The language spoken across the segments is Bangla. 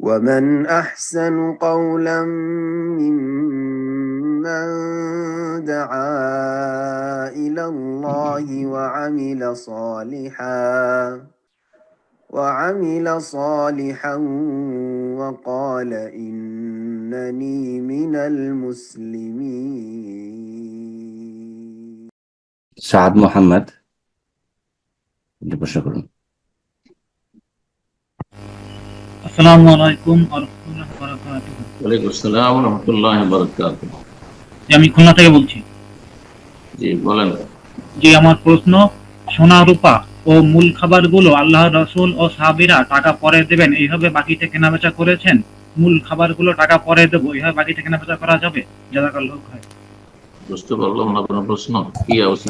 ومن أحسن قولا ممن دعا إلى الله وعمل صالحا وقال إنني من المسلمين. সাদ মোহাম্মদ, প্রশ্ন করুন। আসসালামু আলাইকুম ওয়া রাহমাতুল্লাহি ওয়া বারাকাতুহু। ওয়ালাইকুম আসসালাম ওয়া রাহমাতুল্লাহি ওয়া বারাকাতুহু। আমি খুলনা থেকে বলছি। জি বলেন। জি, আমার প্রশ্ন, সোনা রূপা ও মূল খাবারগুলো আল্লাহর রাসূল ও সাহাবীরা টাকা পরে দেবেন এইভাবে বাকিতে কেনাবেচা করেছেন, মূল খাবারগুলো টাকা পরে দেব এইভাবে বাকিতে কেনাবেচা করা যাবে? জাযাকাল্লাহু খাইর। বুঝতে পারলাম না আপনার প্রশ্ন কি অবস্থা।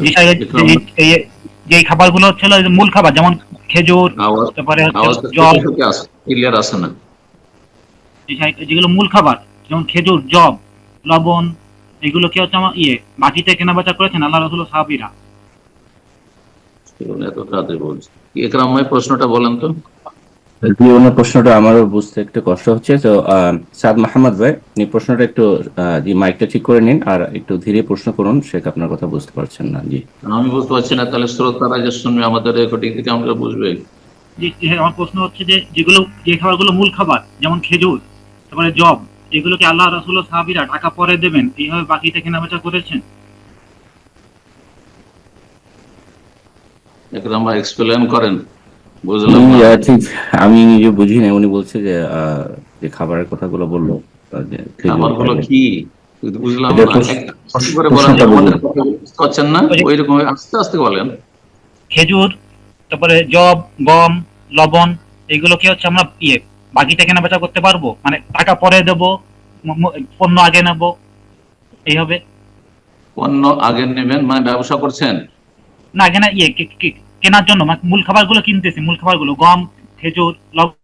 যে খাবারগুলো হচ্ছে মূল খাবার, যেমন খেজুর, তারপরে জব, ক্লিয়ার আছে না? যেগুলো মূল খাবার যেমন খেজুর, জব, লবণ, এগুলো কি হচ্ছে আমার বাকিতে কেনাবেচা করেছেন আল্লাহ রাসূল ও সাহাবীরা? এত কাজে বলছি। একরাম ভাই প্রশ্নটা বলেন তো। ওনার প্রশ্নটা আমারও বুঝতে একটু কষ্ট হচ্ছে। তো সাদ মাহমুদ ভাই, আপনি প্রশ্নটা একটু মাইকটা ঠিক করে নিন আর একটু ধীরে প্রশ্ন করুন, শেখ আপনার কথা বুঝতে পারছেন না। জি, আমি বুঝতে পারছি না, তাহলে শ্রোতারা যে শুনবে আমাদের রেকর্ডিং থেকে আমরা বুঝবে। আমার প্রশ্ন হচ্ছে যে খাবারগুলো মূল খাবার যেমন খেজুর, তারপরে জব, এগুলোকে আল্লাহ রাসূল ও সাহাবীরা টাকা পরে দেবেন এইভাবে বাকিতে কেনাবেচা করেছেন? একরাম ভাই এক্সপ্লেইন করেন। বুঝলাম ঠিক, আমি নিজে বুঝি না। উনি বলছে যে খাবারের কথাগুলো বললো, খাবারগুলো কি বুঝলাম না, পাচ্ছেন না, ওইরকম আস্তে আস্তে বলেন। খেজুর, তারপরে জব, গম, লবণ, এগুলো কি হচ্ছে আমরা বাকিতে কেনাবেচা করতে পারবো, মানে টাকা পরে দেব, পণ্য আগে নেব এইভাবে? পণ্য আগে নেবেন মানে ব্যবসা করছেন না, এখানে কেনার জন্য মূল খাবারগুলো কিনতেছি, মূল খাবারগুলো গম, খেজুর, লবণ,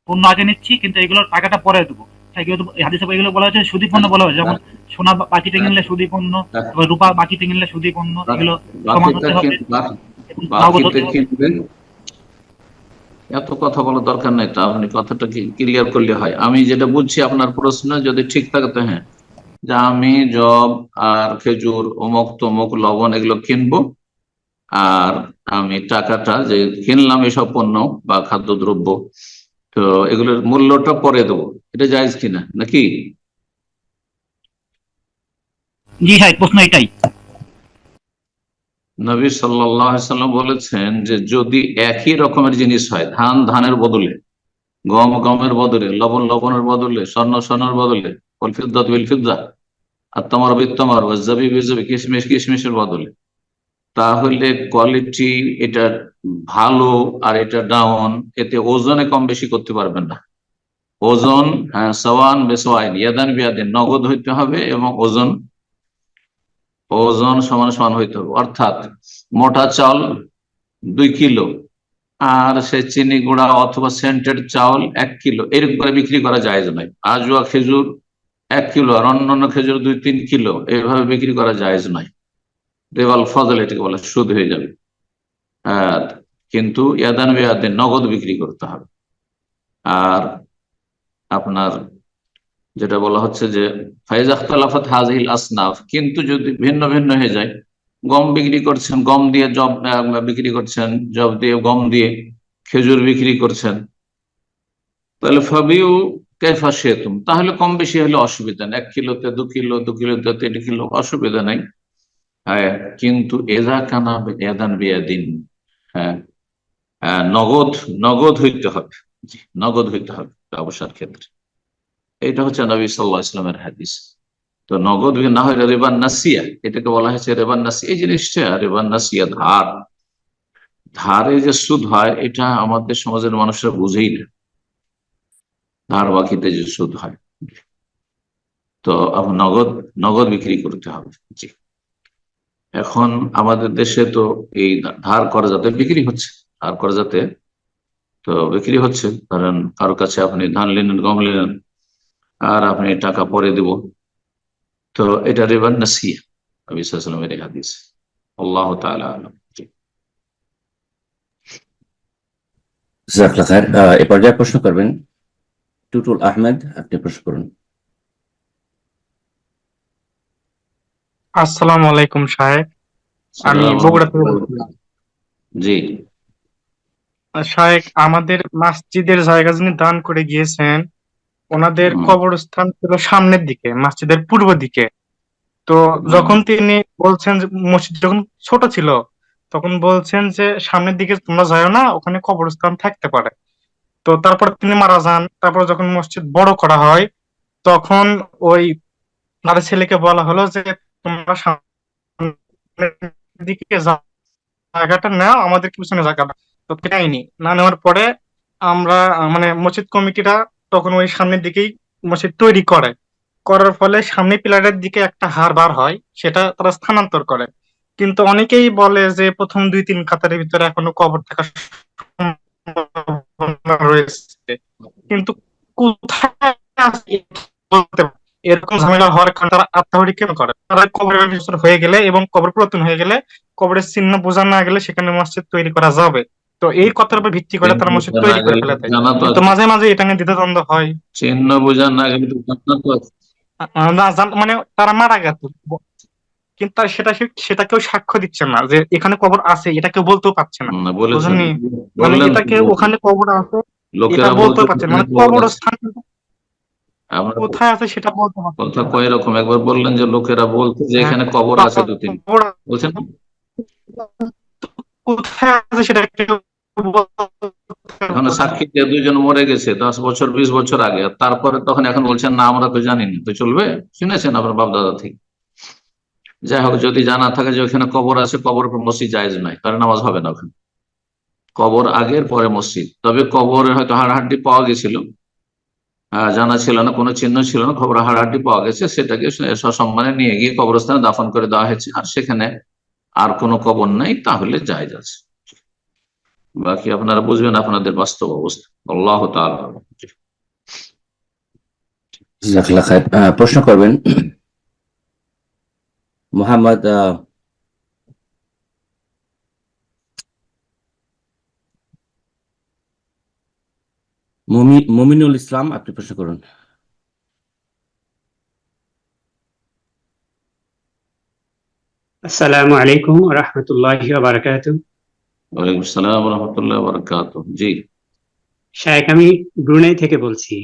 পণ্য আগে নিচ্ছি কিন্তু এগুলোর টাকাটা পরে দেবো। হাদিসে এগুলো বলা হয়েছে সুদী পণ্য বলা হয়েছে, যেমন সোনা বাকিতে কিনলে সুদী পণ্য, রূপা বাকিতে কিনলে সুদী পণ্য, এগুলো প্রমাণ করতে হবে। এত কথা বলার দরকার নেই, তো আপনি কথাটা ক্লিয়ার করলে হয়। আমি যেটা বুঝছি আপনার প্রশ্ন যদি ঠিক থাকে তো হ্যাঁ, যে আমি জব আর খেজুর অমুক তমুক লবণ এগুলো কিনবো, আর আমি টাকাটা যে কিনলাম এসব পণ্য বা খাদ্যদ্রব্য, তো এগুলোর মূল্যটা পরে দেবো, এটা জায়েজ কিনা নাকি? জি হ্যাঁ, প্রশ্ন এটাই। নবী সাল্লাল্লাহু আলাইহি ওয়াসাল্লাম বলেছেন যে যদি একই রকমের জিনিস হয়, ধান ধানের বদলে, গম গমের বদলে, লবণ লবণের বদলে, স্বর্ণ স্বর্ণের বদলে, ওয়াল ফিদ্দাতু বিল ফিদ্দা, আর তামার বিত তামার, ওয়াজ জাবিব বিল জাবিব, কিশমিশ কিশমিশের বদলে, তাহলে কোয়ালিটি এটা ভালো আর এটা ডাউন, এতে ওজনে কম বেশি করতে পারবেন না। ওজন সওয়ান বেসওয়াইন ইয়াদান বিয়াদিন, নগদ হইতে হবে এবং ওজন ওজন সমান সমান হইতে হবে। অর্থাৎ মোটা চাল 2 কিলো আর সে চিনি গুঁড়া অথবা সেন্টেড চাউল 1 কিলো এরকম করে বিক্রি করা যায় নয়। আজওয়া খেজুর 1 কিলো আর অন্যান্য খেজুর 2-3 কিলো এইভাবে বিক্রি করা যায় নয়। রেওয়াল ফজল এটাকে বলে, সুদ হয়ে যাবে। কিন্তু ইয়াদান বিয়াদিন, নগদ বিক্রি করতে হবে। আর আপনার যেটা বলা হচ্ছে যে ফাইজা ইখতালাফাত হাযিহিল আসনাফ, কিন্তু যদি ভিন্ন ভিন্ন হয়ে যায়, গম বিক্রি করছেন, গম দিয়ে জব বিক্রি করছেন, জব দিয়ে গম দিয়ে খেজুর বিক্রি করছেন, তাহলে ফাবিউ কাইফা শিতুম, তাহলে কম বেশি হলে অসুবিধা নেই, 1 কিলোতে 2 কিলো, 2 কিলোতে 3 কিলো, অসুবিধা নাই। হ্যাঁ, কিন্তু এজা কানা ইয়াদান বিয়াদিন, হ্যাঁ, নগদ নগদ হইতে হবে। নগদ হইতে হবে ব্যবসার ক্ষেত্রে। এটা হচ্ছে নবী সাল্লাল্লাহু আলাইহি ওয়াসাল্লামের হাদিস। তো নগদ না হয় রেবান নাসিয়া, এটাকে বলা হয়েছে রেবান নাসিয়া। এই জিনিসটা রেবান নাসিয়া, ধারে যে সুদ হয়, এটা আমাদের সমাজের মানুষরা বুঝেই না, ধার বাকিতে যে সুদ হয়। তো নগদ নগদ বিক্রি করতে হবে। জি, এখন আমাদের দেশে তো এই ধার করা যাতে বিক্রি হচ্ছে, ধার করা যাতে তো বিক্রি হচ্ছে। ধরেন কারো কাছে আপনি ধান নিলেন, গম নিলেন, আর আপনি টাকা পরে দেব, তো এটা রিবার নাসিয়া, নবী সাল্লাল্লাহু আলাইহি ওয়াসাল্লামের এই হাদিস। আল্লাহু তাআলা আ'লাম। জাযাকাল্লাহু খাইর। এ পর্যায়ে প্রশ্ন করবেন টুটুল আহমেদ, আপনি প্রশ্ন করুন। আসসালামু আলাইকুম সাহেব, আমি সালাম বগুড়া থেকে রহমতুল্লাহ। বলছি। জি। সাহেব, আমাদের মসজিদের জায়গা যিনি দান করে গিয়েছেন, ওনাদের হুম, কবরস্থান ছিল সামনের দিকে, মসজিদের পূর্ব দিকে। তো হুম। যখন তিনি বলছেন যে মসজিদ যখন ছোট ছিল, তখন বলছেন যে সামনের দিকে তোমরা যাও না, ওখানে কবরস্থান থাকতে পারে। তো তারপর তিনি মারা যান। তারপর যখন মসজিদ বড় করা হয়, তখন ওই তার ছেলেকে বলা হলো যে তোমরা সামনের দিকে যাও, জায়গাটা নাও, আমাদের পিছনে জায়গা দাও। তো নেয়নি, না নেওয়ার পরে আমরা মানে মসজিদ কমিটিরা তখন ওই সামনের দিকেই মসজিদ তৈরি করে। করার ফলে সামনে পিলারের দিকে একটা হার বার হয়, সেটা তারা স্থানান্তর করে। কিন্তু অনেকেই বলে যে প্রথম 2-3 কাতারের ভিতরে এখনো কবর থাকার সম্ভাবনা রয়েছে। কিন্তু কোথায় আছে বলতে পারবো না। এরকম ঝামেলা হওয়ার কারণে তারা আত্মাহুতি কেন করে? তারা কবরের ভিতর হয়ে গেলে এবং কবর পুরাতন হয়ে গেলে, কবরের চিহ্ন বোঝা না গেলে সেখানে মসজিদ তৈরি করা যাবে। তো এই কথার উপর ভিত্তি করে তারা মসজিদ চিহ্ন বোঝা না তৈরি করে গেলে ফেলে দেয়। জানা তো কিন্তু আছে। মাঝে মাঝে এটা নিয়ে দ্বিধাদ্বন্দ্ব হয়। চিহ্ন বোঝা না গেলে তো জানা তো আছে। না মানে তারা মারা গেছে, কিন্তু সেটা কেউ সাক্ষ্য দিচ্ছে না যে এখানে কবর আছে, এটা কেউ বলতেও পারছে না। না, বলেছেন, বুঝেননি? মানে বললেন এটা তো, কেউ ওখানে কবর আছে এটা লোকেরা বলছে বলতেও পারছে না, এখানে মানে কবর আছে। কবরস্থান আমরা কোথায় আছে সেটা বলতে কথা পারছে না। কয় রকম, একবার বললেন যে লোকেরা বলছে যে হ্যাঁ, এখানে কবর আছে 2-3, কবর বলছেন না? কোথায় আছে সেটা কেউ বলতে এখন পারছে না। সাক্ষী দিয়ে 2 জন মরে গেছে 10 বছর 20 বছর আগে, আর তারপরে তখন এখন বলছেন না আমরা তো জানি না, তো চলবে? শুনেছেন আপনার বাপ দাদা থেকে? যাই হোক, যদি জানা থাকে যে ওখানে কবর আছে, কবর উপর মসজিদ জায়েজ নয়, তাহলে নামাজ হবে না ওখানে। কবর আগের, পরে মসজিদ। তবে কবরে হয়তো হাড়হাড্ডি পাওয়া গেছিল, জানা ছিল না, কোনো চিহ্ন ছিল না, খবর হাড়হাড্ডি পাওয়া গেছে, সেটাকে সসম্মানে নিয়ে গিয়ে কবরস্থানে দাফন করে দেওয়া হয়েছে, আর সেখানে আর কোনো কবর নাই, তাহলে জায়েজ আছে। বাকি আপনারা বুঝবেন আপনাদের বাস্তব অবস্থা। আল্লাহ তাআলা আ'লাম। জাযাকাল্লাহ খাইর। প্রশ্ন করবেন মোহাম্মদ মুমিনুল ইসলাম, আপনি প্রশ্ন করুন। আসসালামু আলাইকুম ওয়া রাহমাতুল্লাহি ওয়া বারাকাতুহু। ওয়ালাইকুম আসসালাম ওয়া রাহমাতুল্লাহি ওয়া বারাকাতুহু। জি, শায়েখ, আমি ব্রুনাই থেকে বলছি।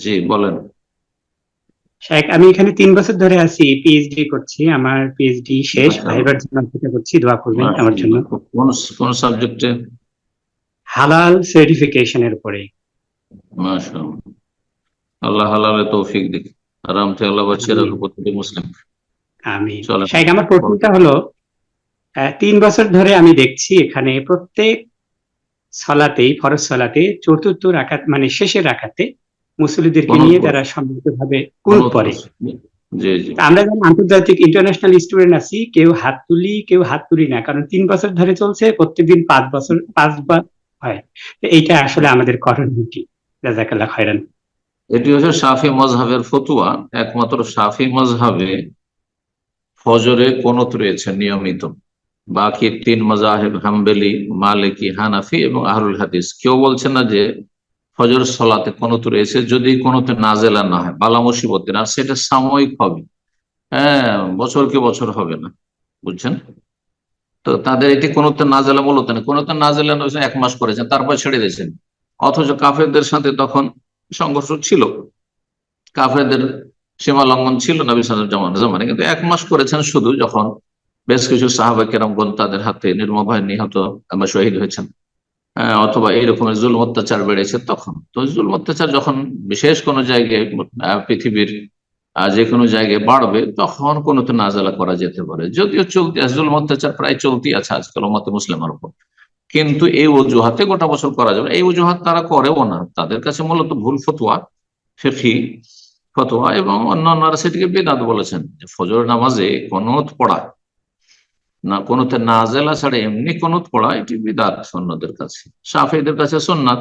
জি বলেন। শায়েখ, আমি এখানে 3 বছর ধরে আছি, পিএইচডি করছি। আমার পিএইচডি শেষ, মাশাআল্লাহ, ভাইবার জন্য অপেক্ষা করছি, দোয়া করবেন আমার জন্য। মাশাআল্লাহ। কোন কোন সাবজেক্টে? হালাল সার্টিফিকেশনের উপরে। মাশাআল্লাহ, আল্লাহ হালালে তৌফিক দিক, আরাম থেকে আল্লাহ বাঁচিয়ে আমিন, রাখুক প্রতিটি মুসলিম। আমিন। চলেন। শায়েখ, আমার প্রশ্নটা হলো, 3 বছর ধরে আমি দেখছি এখানে প্রত্যেক সালাতেই, ফরজ সালাতে চতুর্থ রাকাত মানে শেষের রাকাতে মুসল্লিদেরকে কুনুত নিয়ে পড়ে, তারা সম্মিলিতভাবে কুনুত কুনুত পড়ে। পড়ছে। জি, জি। তা আমরা যখন আন্তর্জাতিক ইন্টারন্যাশনাল স্টুডেন্ট আছি, কেউ হাত তুলি কেউ হাত তুলি না, কারণ 3 বছর ধরে চলছে, প্রত্যেকদিন 5বার হয়। তো এইটা আসলে আমাদের করণীয় কি? জাযাকাল্লাহ খায়রান। এটি হচ্ছে শাফি মাজহাবের ফতুয়া। একমাত্র শাফি মাজহাবে ফজরে কুনুত রয়েছে নিয়মিত। বাকি 3 মাযহাব হাম্বলি, মালিকি, হানাফি এবং আহলুল হাদিস কেউ বলছে না যে ফজর সালাতে কুনুত রয়েছে, যদি কুনুতে নাজেলা না হয়, বালা মুসিবতে না, সেটা সাময়িক হবে। হ্যাঁ, বছরকে বছর হবে না, বুঝছেন? তো তাদের এটি কুনুতে নাজেলা মূলত না, কুনুতে নাজেলা 1 মাস করেছেন, তারপর ছেড়ে দিয়েছেন। অথচ কাফেরদের সাথে তখন সংঘর্ষ ছিল, কাফেরদের সীমা লঙ্ঘন ছিল নবী সাল্লাল্লাহু আলাইহি ওয়াসাল্লাম জামানে, কিন্তু 1 মাস করেছেন শুধু, যখন বেশ কিছু সাহাবা কেরামগণ তাদের হাতে নির্মমভাবে নিহত বা শহীদ হয়েছেন, অথবা এই রকমের জুলুম অত্যাচার বেড়েছে তখন। তো জুলুম অত্যাচার যখন বিশেষ কোনো জায়গায়, পৃথিবীর যে কোনো জায়গায় বাড়বে, তখন কোনো তো নাজালা করা যেতে পারে। যদিও চলতি আছে, জুলুম অত্যাচার প্রায় চলতি আছে আজকাল উম্মতে মুসলিমের উপর, কিন্তু এই অজুহাতে গোটা বছর করা যাবে, এই অজুহাত তারা করেও না। তাদের কাছে মূলত ভুল ফতোয়া, ফিকহি ফতোয়া, এবং অন্যান্যরা সেটিকে বিদআত বলেছেন। যে ফজর নামাজে কুনুত পড়া না, কুনুতে নাজেলা ছাড়া এমনি কুনুত পড়া, এটি বিদআত অন্যদের কাছে। শাফিঈদের কাছে সুন্নাত।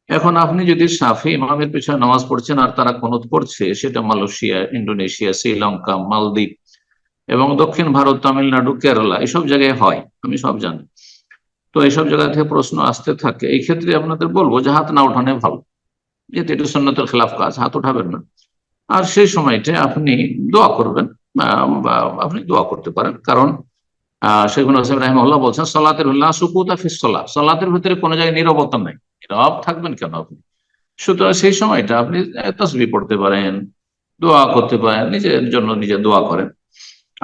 এখন আপনি যদি শাফি ইমামের পিছনে নামাজ পড়ছেন আর তারা কুনুত পড়ছে, সেটা মালয়েশিয়া, ইন্দোনেশিয়া, শ্রীলঙ্কা, মালদ্বীপ এবং দক্ষিণ ভারত, তামিলনাড়ু, কেরালা, এসব জায়গায় হয়, আমি সব জানি। তো এইসব জায়গা থেকে প্রশ্ন আসতে থাকে। এই ক্ষেত্রে আপনাদের বলবো যে হাত না ওঠানো ভালো। যেহেতু এটা সুন্নতের খেলাফ কাজ, হাত উঠাবেন না। আর সেই সময়টা আপনি দোয়া করবেন, বা আপনি দোয়া করতে পারেন। কারণ শেখুল হাসান রাহিমাহুল্লাহ বলছেন সালাতের সুকুতা ফিস সালাত, সালাতের ভিতরে কোনো জায়গায় নীরবতা নাই, নীরব থাকবেন কেন আপনি? সুতরাং সেই সময়টা আপনি তাসবিহ পড়তে পারেন, দোয়া করতে পারেন, নিজের জন্য নিজে দোয়া করেন।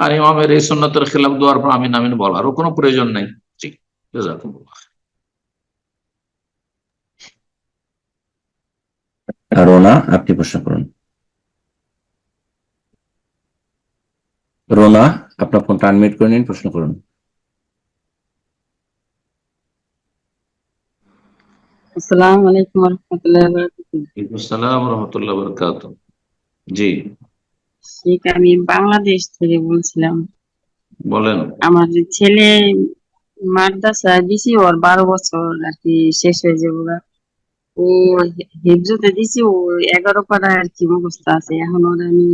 আর ইমামের এই সুন্নতের খেলাফ দোয়ার পর আমিন আমিন বলারও কোনো প্রয়োজন নেই। জি, জাযাকুমুল্লাহ। রোনা, আপনি প্রশ্ন করুন। রোনা, আপনার ফোনটা আনমিউট করে নিন, প্রশ্ন করুন। আসসালামু আলাইকুম ওয়া রাহমাতুল্লাহি ওয়া বারাকাতুহু। ওয়ালাইকুম আসসালাম ওয়া রাহমাতুল্লাহি ওয়া বারাকাতুহু। জি, শেখ, আমি বাংলাদেশ থেকে বলছিলাম। বলেন। আমার যে ছেলে মাদ্রাসায় দিছি, ওর 12 বছর আর কি শেষ হয়ে যাবে ওরা। ও হেফজতে দিছি, ও 11 পারা আর কি মুখস্থ আছে। এখন ওর আমি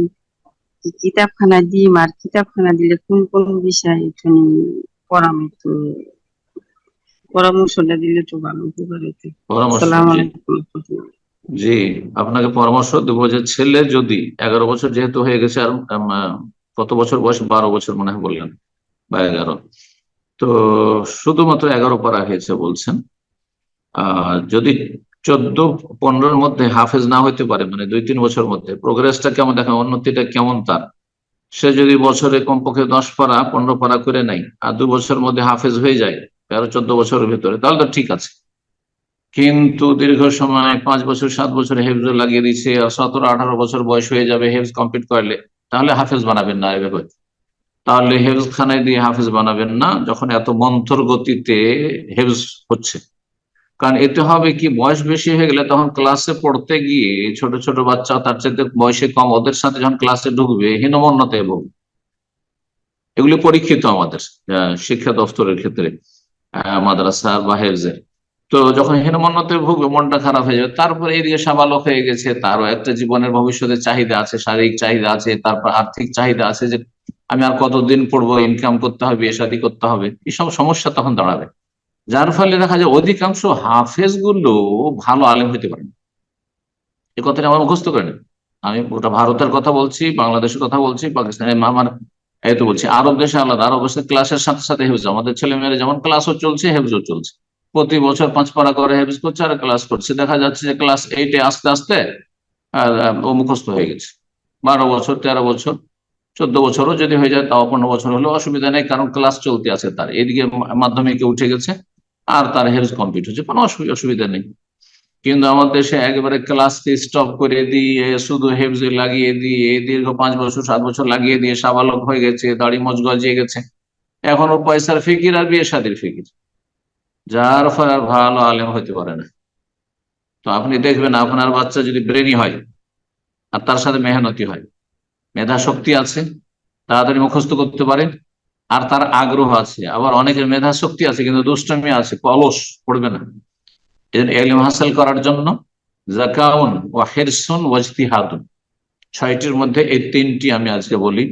কিতাবখানা দিই, আর কিতাবখানা দিলে কোন কোন বিষয় একটু একটু পরামর্শটা দিলে তো ভালো উপকার হতো। পরামর্শ, আসসালামু জি আলাইকুম ওয়া রাহমাতুল্লাহ। জি, আপনাকে পরামর্শ দেবো যে ছেলে যদি 11 বছর যেহেতু হয়ে গেছে, আর কত বছর বয়স, 12 বছর মনে হয় বললেন, বা 11, তো শুধুমাত্র 11 পারা হয়েছে বলছেন। যদি 14-15-র মধ্যে হাফেজ না হইতে পারে, মানে 2-3 বছর মধ্যে প্রোগ্রেসটা কেমন দেখেন, উন্নতিটা কেমন তার, সে যদি বছরে কমপক্ষে 10 পারা 15 পারা করে নেয়, আর 2 বছরের মধ্যে হাফেজ হয়ে যায় 13-14 বছরের ভিতরে, তাহলে তো ঠিক আছে। কিন্তু দীর্ঘ সময় 5 বছর 7 বছর হেফজ লাগিয়ে দিচ্ছে, আর 17-18 বছর বয়স হয়ে যাবে হেফজ কমপ্লিট করলে, তাহলে হাফেজ বানাবেন না এভাবে। তাহলে হেফজ খানায় দিয়ে হাফেজ বানাবেন না, যখন এত মন্থর গতিতে হেফজ হচ্ছে। কারণ এতে হবে কি, বয়স বেশি হয়ে গেলে তখন ক্লাসে পড়তে গিয়ে ছোট ছোট বাচ্চা তার চাইতে বয়সে কম, ওদের সাথে যখন ক্লাসে ঢুকবে হীনমন্যতায় ভুগবে। এগুলি পরীক্ষিত আমাদের শিক্ষা দপ্তরের ক্ষেত্রে, মাদ্রাসা বা হেফজের। তো যখন হীনমন্যতে ভুগবে, মনটা খারাপ হয়ে যাবে। তারপরে এদিকে সাবালক হয়ে গেছে, তারও একটা জীবনের ভবিষ্যতের চাহিদা আছে, শারীরিক চাহিদা আছে, তারপর আর্থিক চাহিদা আছে, যে আমি আর কতদিন পড়বো, ইনকাম করতে হবে, বিয়ে শাদী করতে হবে, এইসব সমস্যা তখন দাঁড়াবে। যার ফলে দেখা যায় অধিকাংশ হাফেজ গুলো ভালো আলেম হইতে পারে না। এই কথাটা আমার মুখস্থ করে নেন। আমি ওটা ভারতের কথা বলছি, বাংলাদেশের কথা বলছি, পাকিস্তানের আমার এই তো বলছি, আরব দেশে আলাদা। আরব দেশে ক্লাসের সাথে সাথে হেফজ, আমাদের ছেলে মেয়েরা যেমন ক্লাসও চলছে হেফজও চলছে, প্রতি বছর 5 পারা করে হেফজ করছে আর ক্লাস করছে। দেখা যাচ্ছে যে ক্লাস 8-এ আস্তে আস্তে ও মুখস্থ হয়ে গেছে। 12 বছর, 13 বছর, 14 বছরও যদি হয়ে যায়, তাও 15 বছর হলেও অসুবিধা নেই, কারণ ক্লাস চলতে আছে তার। এদিকে মাধ্যমিকে উঠে গেছে আর তার হেফজ কমপ্লিট হচ্ছে, কোনো অসুবিধা নেই। কিন্তু আমাদের দেশে একেবারে ক্লাসকে স্টপ করে দিয়ে শুধু হেফজে লাগিয়ে দিয়ে দীর্ঘ 5 বছর 7 বছর লাগিয়ে দিয়ে সাবালক হয়ে গেছে, দাড়ি মোজ গজিয়ে গেছে, এখনো পয়সার ফিকির আর বিয়ে শাদীর ফিকির, যার ফলে আর ভালো আলেম হতে পারে না। তো আপনি দেখবেন, আপনার বাচ্চা যদি ব্রেনি হয় আর তার সাথে মেহনতি হয়, মেধা শক্তি আছে, তাড়াতাড়ি মুখস্থ করতে পারে, আর তার আগ্রহ আছে, আবার অনেকের মেধা শক্তি আছে কিন্তু দুষ্টমি আছে, অলস, পড়বে না। ইলম হাসিল করার জন্য যাকাউন ওয়া হিরসুন ওয়া ইজতিহাদুন, 6টির মধ্যে এই 3টি আমি আজকে বলি,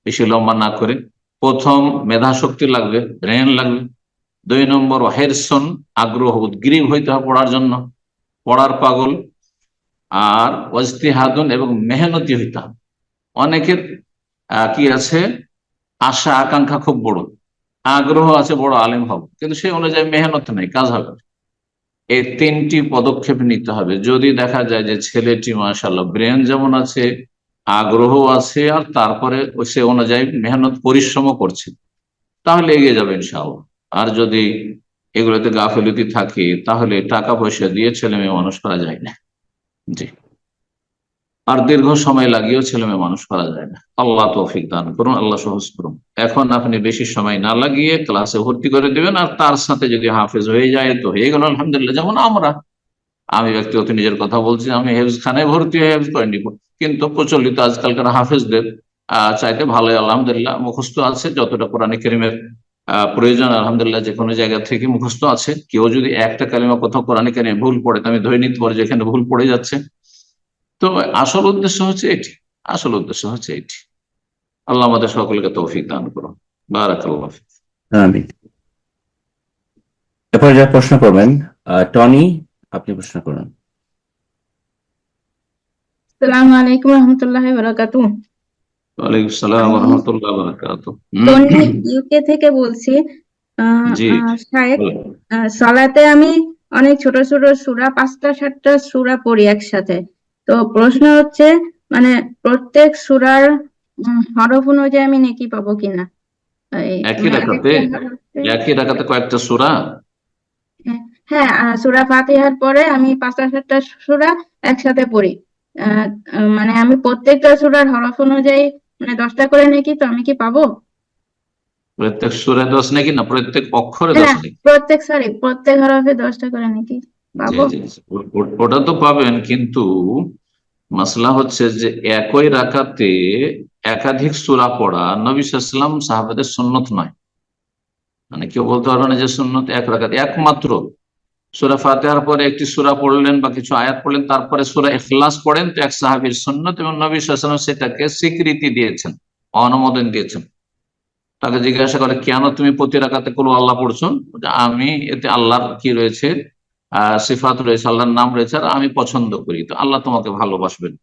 বেশি লম্বা না করে। প্রথম, মেধা শক্তি লাগবে, ব্রেন লাগবে। 2 নম্বর, হিরসুন, আগ্রহ, উদ্গ্রীব হইতে হবে পড়ার জন্য, পড়ার পাগল। আর ওয়াজতিহাদুন, এবং মেহনতি হইতে হবে। অনেকের কি আছে, আশা আকাঙ্ক্ষা খুব বড়, আগ্রহ আছে বড় আলেম হব, কিন্তু সেই অনুযায়ী মেহনত নেই, কাজ হবে। এই 3টি পদক্ষেপ নিতে হবে। যদি দেখা যায় যে ছেলেটি মাশাআল্লাহ ব্রেন যেমন আছে, আগ্রহ আছে, আর তারপরে সে অনুযায়ী মেহনত পরিশ্রম করছে, তাহলে এগিয়ে যাবে ইনশাআল্লাহ। আর যদি এগুলোতে গাফিলতি থাকে, তাহলে টাকা পয়সা দিয়ে ছেলে মেয়ে মানুষ করা যায় না। জি, আর দীর্ঘ সময় লাগিয়েও ছেলে মেয়ে মানুষ করা যায় না। আল্লাহ তৌফিক দান করুন, আল্লাহ সহজ করুন। এখন আপনি বেশি সময় না লাগিয়ে ক্লাসে ভর্তি করে দিবেন, আর তার সাথে যদি হাফেজ হয়ে যায় তো হয়ে গেল আলহামদুলিল্লাহ। যেমন আমি ব্যক্তিগত নিজের কথা বলছি, আমি হেফজ খানায় ভর্তি হয়ে হেফজ করিনি, কিন্তু প্রচলিত আজকালকার হাফেজদের চাইতে ভালোই আলহামদুলিল্লাহ মুখস্থ আছে, যতটা কোরআন কারীমের প্রয়োজন আলহামদুলিল্লাহ যে কোনো জায়গা থেকে মুখস্থ আছে। কেউ যদি একটা কালিমা কোথাও কোরআন কারীমে ভুল পড়ে, তো আমি ধরে নিতে পারি যেখানে ভুল পড়ে যাচ্ছে। তো আসল উদ্দেশ্য হচ্ছে এটি, আসল উদ্দেশ্য হচ্ছে এটি। আল্লাহ আমাদের সকলকে তৌফিক দান করুন। বারাকাল্লাহ ফিক। আমিন। এরপরে যা প্রশ্ন করবেন, টনি, আপনি প্রশ্ন করুন। আসসালামু আলাইকুম রহমতুল্লাহি বারাকাতুহ। ওয়ালাইকুম সালাম আমি রহমতুল্লাহ বারাকাতুহু। তন্নি ইউকে থেকে বলছি। জি শায়েখ, বলেন। সালাতে আমি অনেক ছোট ছোট সূরা 5টা 7টা সূরা পড়ি একসাথে। তো প্রশ্ন হচ্ছে, মানে প্রত্যেক সূরার হরফ অনুযায়ী আমি নেকি পাবো কিনা? একই মানে এক রাকাতে একটা হরফে। একই রাকাতে কয়েকটা সূরা? হ্যাঁ, সূরা ফাতিহার পরে আমি 5টা 7টা সূরা একসাথে পড়ি। আহ, মানে আমি প্রত্যেকটা সূরার হরফ অনুযায়ী মানে 10টা করে নেকি, তো আমি কি পাবো? প্রত্যেক সূরায় 10 নাকি, না প্রত্যেক অক্ষরে না, 10 নাকি? প্রত্যেক হরফে 10টা করে নাকি জি পাবো? জি জি। ওটা তো পাবেন, কিন্তু মাসলা হচ্ছে যে একই রাকাতে একাধিক সূরা পড়া নবী সাল্লাল্লাহু আলাইহি ওয়াসাল্লাম সাহাবাদের সুন্নত নয়। মানে কেউ বলতে পারবে না যে সুন্নত এক রাকাতে, একমাত্র সূরা ফাতিহার পরে একটি সূরা পড়লেন বা কিছু আয়াত পড়লেন, তারপরে সূরা ইখলাস পড়েন, তো এক সাহাবীর সুন্নত, এবং নবী সাল্লাল্লাহু আলাইহি ওয়াসাল্লাম সেটাকে স্বীকৃতি দিয়েছেন, অনুমোদন দিয়েছেন। তাকে জিজ্ঞাসা করে, কেন তুমি প্রতি রাকাতে কুল আল্লাহ পড়ছো? বলছে, আমি এতে আল্লাহর কি রয়েছে, সিফাত রয়েছে, আল্লাহর নাম রয়েছে, আর আমি পছন্দ করি, তো আল্লাহ তোমাকে ভালোবাসবেন।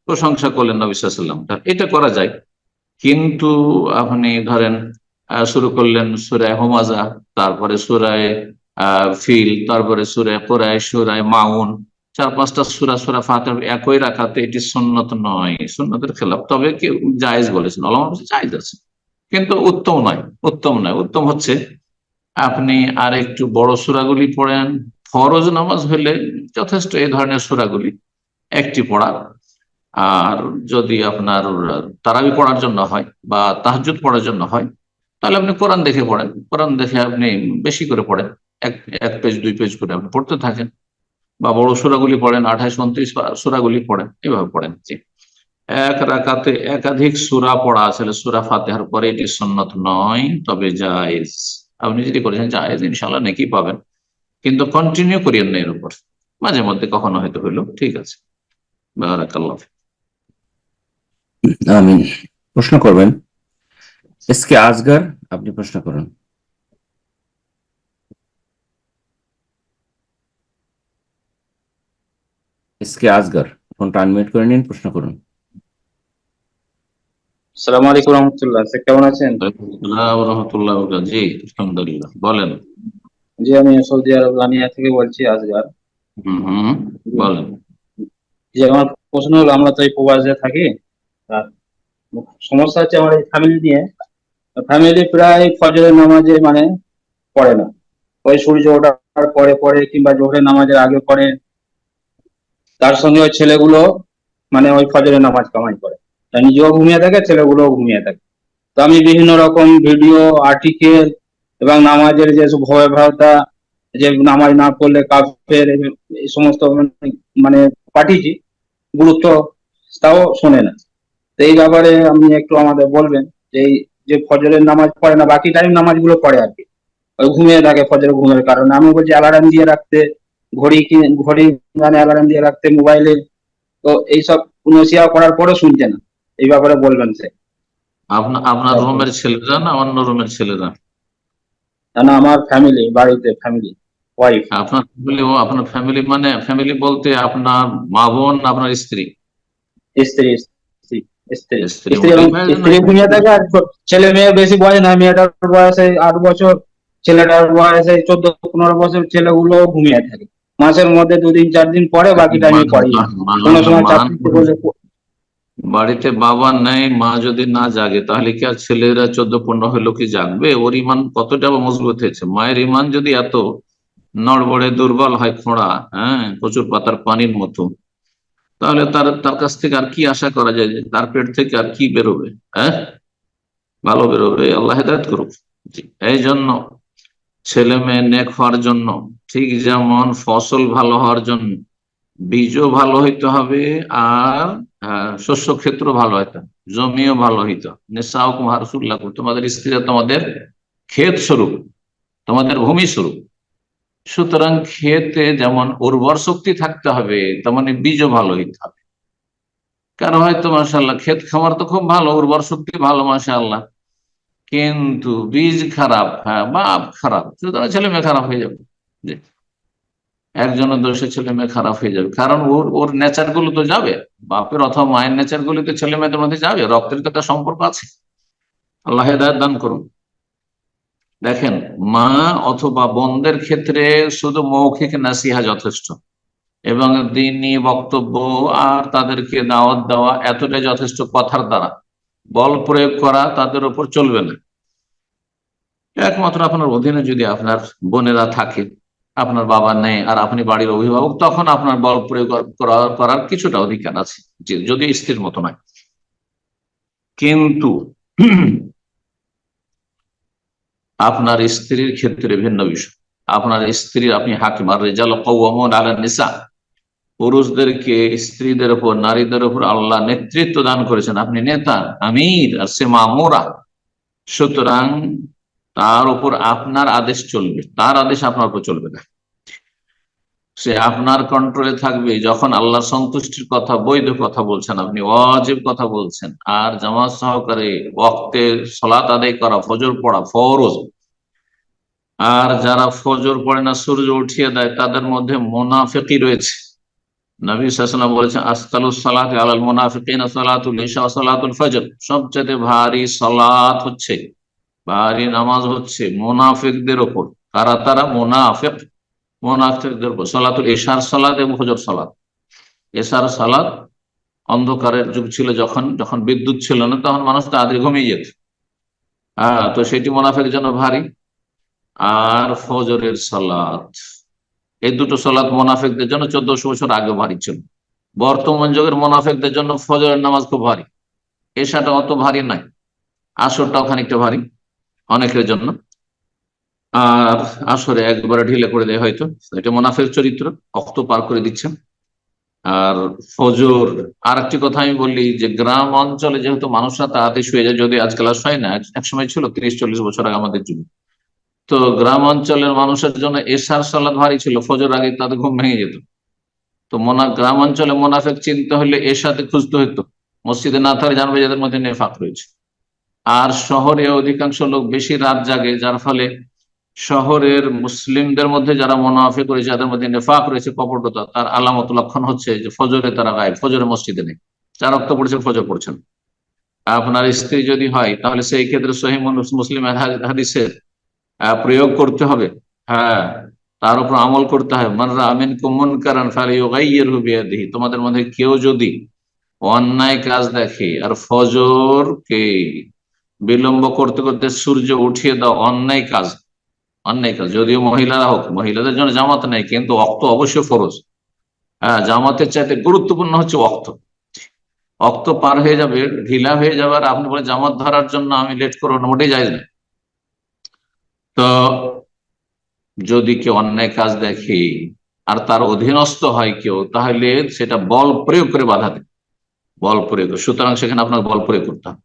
প্রশংসা করলেন নবী সাল্লাল্লাহু আলাইহি ওয়াসাল্লাম। এটা করা যায়, কিন্তু আপনি ধরেন শুরু করলেন সূরায়ে হুমাযা, তারপরে সূরায়ে ফিল, তারপরে সূরায়ে কুরাইশ, সূরায়ে মাউন, 4-5টা সূরা সূরা ফাতিহা একই রাকাতে, এটি সুন্নত নয়, সুন্নতের খেলাফ। তবে কি জায়েজ বলেছেন ওলামা, বলেছে জায়েজ আছে, কিন্তু উত্তম নয়। উত্তম নয়, উত্তম হচ্ছে আপনি আর একটু বড় সূরাগুলি পড়েন। ফরজ নামাজ হলে যথেষ্ট এই ধরনের সূরাগুলি একটি পড়া। আর যদি আপনার তারাবি পড়ার জন্য হয় বা তাহাজ্জুদ পড়ার জন্য হয়, তাহলে আপনি কোরআন দেখে পড়েন। কোরআন দেখে আপনি বেশি করে পড়েন, এক এক পেজ 2 পেজ করে আপনি পড়তে থাকেন, বা বড় সূরাগুলি পড়েন, 28-29 সূরাগুলি পড়েন, এভাবে পড়েন। জি, এক রাকাতে একাধিক সূরা পড়া আসলে সূরা ফাতিহার পরে এটি সুন্নত নয়, তবে জায়েজ। আপনি যদি করেছেন জায়েজ, ইনশাআল্লাহ নেকি পাবেন, কিন্তু কন্টিনিউ করিয়েন না এর উপর। মাঝে মধ্যে কখনো হয়তো হইলো, ঠিক আছে। বারাকাল্লাহ। আমিন। প্রশ্ন করবেন এসকে আসগর, আপনি প্রশ্ন করুন। এসকে আসগর, ফোনটা আনমিউট করে নিন, প্রশ্ন করুন। আসসালামু আলাইকুম রহমতুল্লাহ, স্যার কেমন আছেন? আসসালামু রহমতুল্লাহ। জি আলহামদুলিল্লাহ, বলেন। জি, আমি সৌদি আরব রানিয়া থেকে বলছি, আসগার। হুম, বলেন। যে আমার প্রশ্ন হলো, আমরা তো এই প্রবাসে থাকি, আর সমস্যা হচ্ছে আমার এই ফ্যামিলি নিয়ে। ফ্যামিলি প্রায় ফজরের নামাজে মানে পড়ে না, ওই সূর্য ওঠার পরে পরে কিংবা জোহরের নামাজের আগে পড়ে। তার সঙ্গে ওই ছেলেগুলো মানে ওই ফজরের নামাজ কামাই করে, তা নিজেও ঘুমিয়ে থাকে, ছেলেগুলোও ঘুমিয়ে থাকে। তো আমি বিভিন্ন রকম ভিডিও, আর্টিকেল এবং নামাজের যে সব ভয়াবহতা, যে নামাজ না পড়লে কাফের, এই সমস্ত মানে পাঠিয়েছি, গুরুত্ব তাও শোনে না। তো এই ব্যাপারে আপনি একটু আমাদের বলবেন যে এই যে ফজরের নামাজ পড়ে না, বাকি টাইম নামাজগুলো পড়ে আর কি, ওই ঘুমিয়ে থাকে ফজরের ঘুমের কারণে। আমি বলছি অ্যালার্ম দিয়ে রাখতে, ঘড়ি মানে অ্যালার্ম দিয়ে রাখতে মোবাইলে, তো এইসব নসিহা করার পরে শুনছে না। এই ব্যাপারে বলবেন স্যার। আপনার রুমের ছেলেরা না অন্য রুমের ছেলেরা? না, আমার ফ্যামিলি, বাড়িতে ফ্যামিলি, ওয়াইফ। আপনার ফ্যামিলি মানে ফ্যামিলি বলতে আপনার মা বোন, আপনার স্ত্রী? স্ত্রী, স্ত্রী, স্ত্রী, স্ত্রী স্ত্রী এবং স্ত্রী ঘুমিয়ে থাকে, আর ছেলে মেয়ে বেশি বয়স না, মেয়েটার বয়সে 8 বছর, ছেলেটার বয়সে 14-15 বছর, ছেলেগুলো ঘুমিয়ে থাকে। মাসের মধ্যে 2-3-4 দিন পরে, বাকি টাইমে পড়ি না। কোনো সময় চাকরিতে বলে বাড়িতে বাবা নেই, মা যদি না জাগে, তাহলে কি আর ছেলেরা 14-15 হলো কি জাগবে? ওর ইমান কতটা মজবুত হয়েছে! মায়ের ইমান যদি এত নড়বড়ে দুর্বল হয়, খোঁড়া, হ্যাঁ, প্রচুর পাতার পানির মতো, তাহলে তার তার কাছ থেকে আর কি আশা করা যায়? যে তার পেট থেকে আর কি বেরোবে? হ্যাঁ, ভালো বেরোবে, আল্লাহ হেদায়েত করুক। জি, এই জন্য ছেলে মেয়ে নেক হওয়ার জন্য, ঠিক যেমন ফসল ভালো হওয়ার জন্য বীজও ভালো হইতে হবে, আর শস্য ক্ষেত্র ভালো হইতে হবে, জমিও ভালো হইতে হবে। নিসাউকুম হারসুল লাকুম, তোমাদের স্ত্রীরা তোমাদের ক্ষেত স্বরূপ, তোমাদের ভূমি স্বরূপ। সুতরাং ক্ষেতে যেমন উর্বর শক্তি থাকতে হবে, তেমনি বীজও ভালো হইতে হবে। কারণ হয়তো মাশাআল্লাহ ক্ষেত খামার তো খুব ভালো, উর্বর শক্তি ভালো মাশাআল্লাহ, কিন্তু বীজ খারাপ, হ্যাঁ, বাপ খারাপ, সুতরাং ছেলে মেয়ে খারাপ হয়ে যাবে। জি। একজনের দোষে ছেলে মেয়ে খারাপ হয়ে যাবে, কারণ ওর ওর নেচার গুলো তো যাবে, বাপের অথবা মায়ের নেচার গুলো তো ছেলে মেয়েদের মধ্যে যাবে, রক্তের তো একটা সম্পর্ক আছে। আল্লাহ হেদায়েত দান করুন। দেখেন, মা অথবা বোনদের ক্ষেত্রে শুধু মৌখিক নাসিহা যথেষ্ট, এবং দ্বীনি বক্তব্য আর তাদেরকে দাওয়াত দেওয়া এতটাই যথেষ্ট। কথার দ্বারা বল প্রয়োগ করা তাদের উপর চলবে না। একমাত্র আপনার অধীনে যদি আপনার বোনেরা থাকে, আপনার বাবা নেই আর আপনি বাড়ির অভিভাবক, তখন আপনার বল প্রয়োগ করার কিছুটা অধিকার আছে, যদি স্ত্রীর মতো নয়। কিন্তু আপনার স্ত্রীর ক্ষেত্রে ভিন্ন বিষয়। আপনার স্ত্রীর আপনি হাকিম, আর রিজাল কাওয়ামুন আলা নিসা, পুরুষদেরকে স্ত্রীদের উপর নারীদের উপর আল্লাহ নেতৃত্ব দান করেছেন, আপনি নেতা আমির, আর সে মামুরা। সুতরাং তার উপর আপনার আদেশ চলবে, তার আদেশ আপনার উপর চলবে না। সে আপনার কন্ট্রোলে থাকবে যখন আল্লাহর সন্তুষ্টির কথা, বৈধ কথা বলছেন, আপনি ওয়াজিব কথা বলছেন, আর জামাত সহকারে ওয়াক্তে সালাত আদায় করা, ফজর পড়া ফরজ। আর যারা ফজর পড়ে না, সূর্য উঠিয়ে দেয়, তাদের মধ্যে মুনাফিকি রয়েছে। নবী সাল্লাল্লাহু আলাইহি ওয়াসাল্লাম বলেছেন, আসকালুস সালাতি আলাল মুনাফিকিনা সালাতুল ইশা ওয়া সালাতুল ফজর, সবচেয়ে ভারী সালাত হচ্ছে, ভারী নামাজ হচ্ছে মুনাফিকদের উপর। কারা তারা? মুনাফিক, মুনাফিকদের উপর সালাতুল ইশার সালাত এবং ফজর সালাত। ইশার সালাত অন্ধকারের যুগ ছিল, যখন যখন বিদ্যুৎ ছিল না, তখন মানুষ তাড়াতাড়ি ঘুমিয়ে যেত। তো সেটি মুনাফিকের জন্য ভারী। আর ফজরের সালাত, এই দুটো সালাত মুনাফিকদের জন্য 1400 বছর আগে ভারী ছিল। বর্তমান যুগের মুনাফিকদের জন্য ফজরের নামাজ খুব ভারী, এশাটা অত ভারী নাই, আসরটাও খানিকটা ভারী অনেকের জন্য। আর আসরে একবারে ঢিলে করে দেয় হয়তো, এটা মুনাফিক চরিত্র, অক্ত পার করে দিচ্ছেন। আর ফজর, আর একটি কথা আমি বললি যে গ্রাম অঞ্চলে যেহেতু মানুষরা তাড়াতাড়ি শুয়ে যায়, যদি আজকাল আর হয় না, একসময় ছিল 30-40 বছর আগে আমাদের যুগে, তো গ্রাম অঞ্চলের মানুষের জন্য এশার সালাত ভারী ছিল, ফজর আগে তাদের ঘুম ভেঙে যেত। তো গ্রাম অঞ্চলে মোনাফেক চিনতে হলে এশাতে খুঁজতে হতো, মসজিদে না থাকলে জানবে যাদের মধ্যে নেফাক রয়েছে। আর শহরে অধিকাংশ লোক বেশি রাত জাগে, যার ফলে শহরের মুসলিমদের মধ্যে যারা মুনাফিক রয়েছে, যাদের মধ্যে নেফাক রয়েছে, কপটতা, তার আলামত লক্ষণ হচ্ছে যে ফজরে তারা গায়েব, ফজরে মসজিদে নেই, যার রক্ত পড়ছেন ফজর পড়ছেন। আপনার স্ত্রী যদি হয়, তাহলে সেই ক্ষেত্রে সহিহ মুসলিম হাদিসের প্রয়োগ করতে হবে। হ্যাঁ, তার উপর আমল করতে হয়। মান রাআ মিনকুম মুনকারান ফালিয়ুগাইয়িরহু বিয়াদিহি, তোমাদের মধ্যে কেউ যদি অন্যায় কাজ দেখে, আর ফজরকে বিলম্ব করতে করতে সূর্য উঠিয়ে দাও, অন্যায় কাজ, অন্যায় কাজ। যদিও মহিলারা হোক, মহিলাদের জন্য জামাত নেই, কিন্তু ওয়াক্ত অবশ্যই ফরজ। হ্যাঁ, জামাতের চাইতে গুরুত্বপূর্ণ হচ্ছে ওয়াক্ত। ওয়াক্ত পার হয়ে যাবে, ঢিলা হয়ে যাবে, আর আপনি বলে জামাত ধরার জন্য আমি লেট করবো না, মোটেই যায় না। তো যদি কেউ অন্যায় কাজ দেখে আর তার অধীনস্থ হয় কেউ, তাহলে সেটা বল প্রয়োগ করে বাধা দেয়, বল প্রয়োগ। সুতরাং সেখানে আপনার বল প্রয়োগ করতে হবে,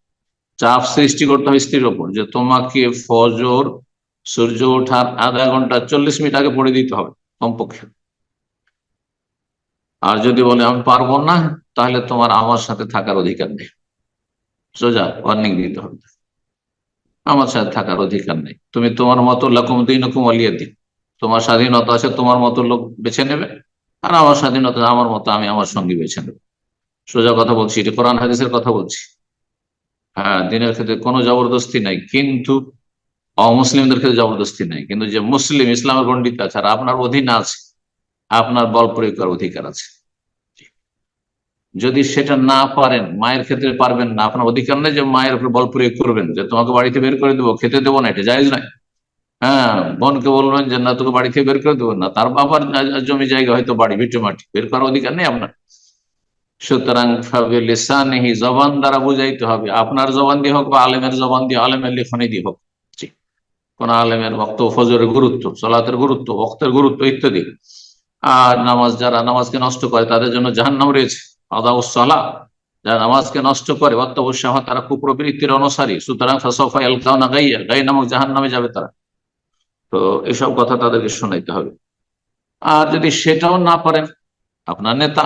চাপ সৃষ্টি করতে হবে স্ত্রীর ওপর, যে তোমাকে ফজর সূর্য ওঠার আধা ঘন্টা 40 মিনিট আগে পড়ে দিতে হবে কমপক্ষে। আর যদি বলে আমি পারবো না, তাহলে তোমার আমার সাথে থাকার অধিকার নেই, সোজা ওয়ার্নিং দিতে হবে, আমার সাথে থাকার অধিকার নেই। তুমি তোমার মতো লাকুম দীনুকুম ওয়ালিয়া দিন, তোমার স্বাধীনতা আছে, তোমার মতো লোক বেছে নেবে, আর আমার স্বাধীনতা আমার মতো, আমি আমার সঙ্গী বেছে নেব। সোজা কথা বলছি, এটি কোরআন হাদিসের কথা বলছি। হ্যাঁ, দিনের ক্ষেত্রে কোনো জবরদস্তি নাই, কিন্তু অমুসলিমদের ক্ষেত্রে জবরদস্তি নাই। কিন্তু যে মুসলিম, ইসলামের পণ্ডিত আছে আর আপনার অধীনে আছে, আপনার বল প্রয়োগ করার অধিকার আছে। যদি সেটা না পারেন, মায়ের ক্ষেত্রে পারবেন না, আপনার অধিকার নেই যে মায়ের উপর বল প্রয়োগ করবেন, যে তোমাকে বাড়িতে বের করে দেবো, খেতে দেবো না, এটা জায়েজ নয়। হ্যাঁ, বোনকে বলবেন যে না, তোকে বাড়ি থেকে বের করে দেবো না, তার বাবার জমি জায়গা হয়তো বাড়ি ভিটে মাটি, বের করার অধিকার নেই আপনার। সুতরাং লিসানিহি, জবান দ্বারা বুঝাইতে হবে, আপনার জবান দিয়ে হোক বা আলেমের জবান দিয়ে, আলেমের লেখনী দিয়ে হোক। কোন আলেমের বক্তব্য, ফজরের গুরুত্ব, সালাতের গুরুত্ব, ওয়াক্তের গুরুত্ব ইত্যাদি। আর নামাজ, যারা নামাজকে নষ্ট করে তাদের জন্য জাহান্নাম রয়েছে, আদাউস সালাহ, যারা নামাজকে নষ্ট করে, অত্যবশ্যই তারা কুপ্রবৃত্তির অনুসারী, সুতরাং ফাসাউফা ইয়ালকাউনা গাইয়া, গাই নামক জাহান্নামে যাবে তারা। তো এসব কথা তাদেরকে শোনাইতে হবে। আর যদি সেটাও না পারেন, আপনার নেতা,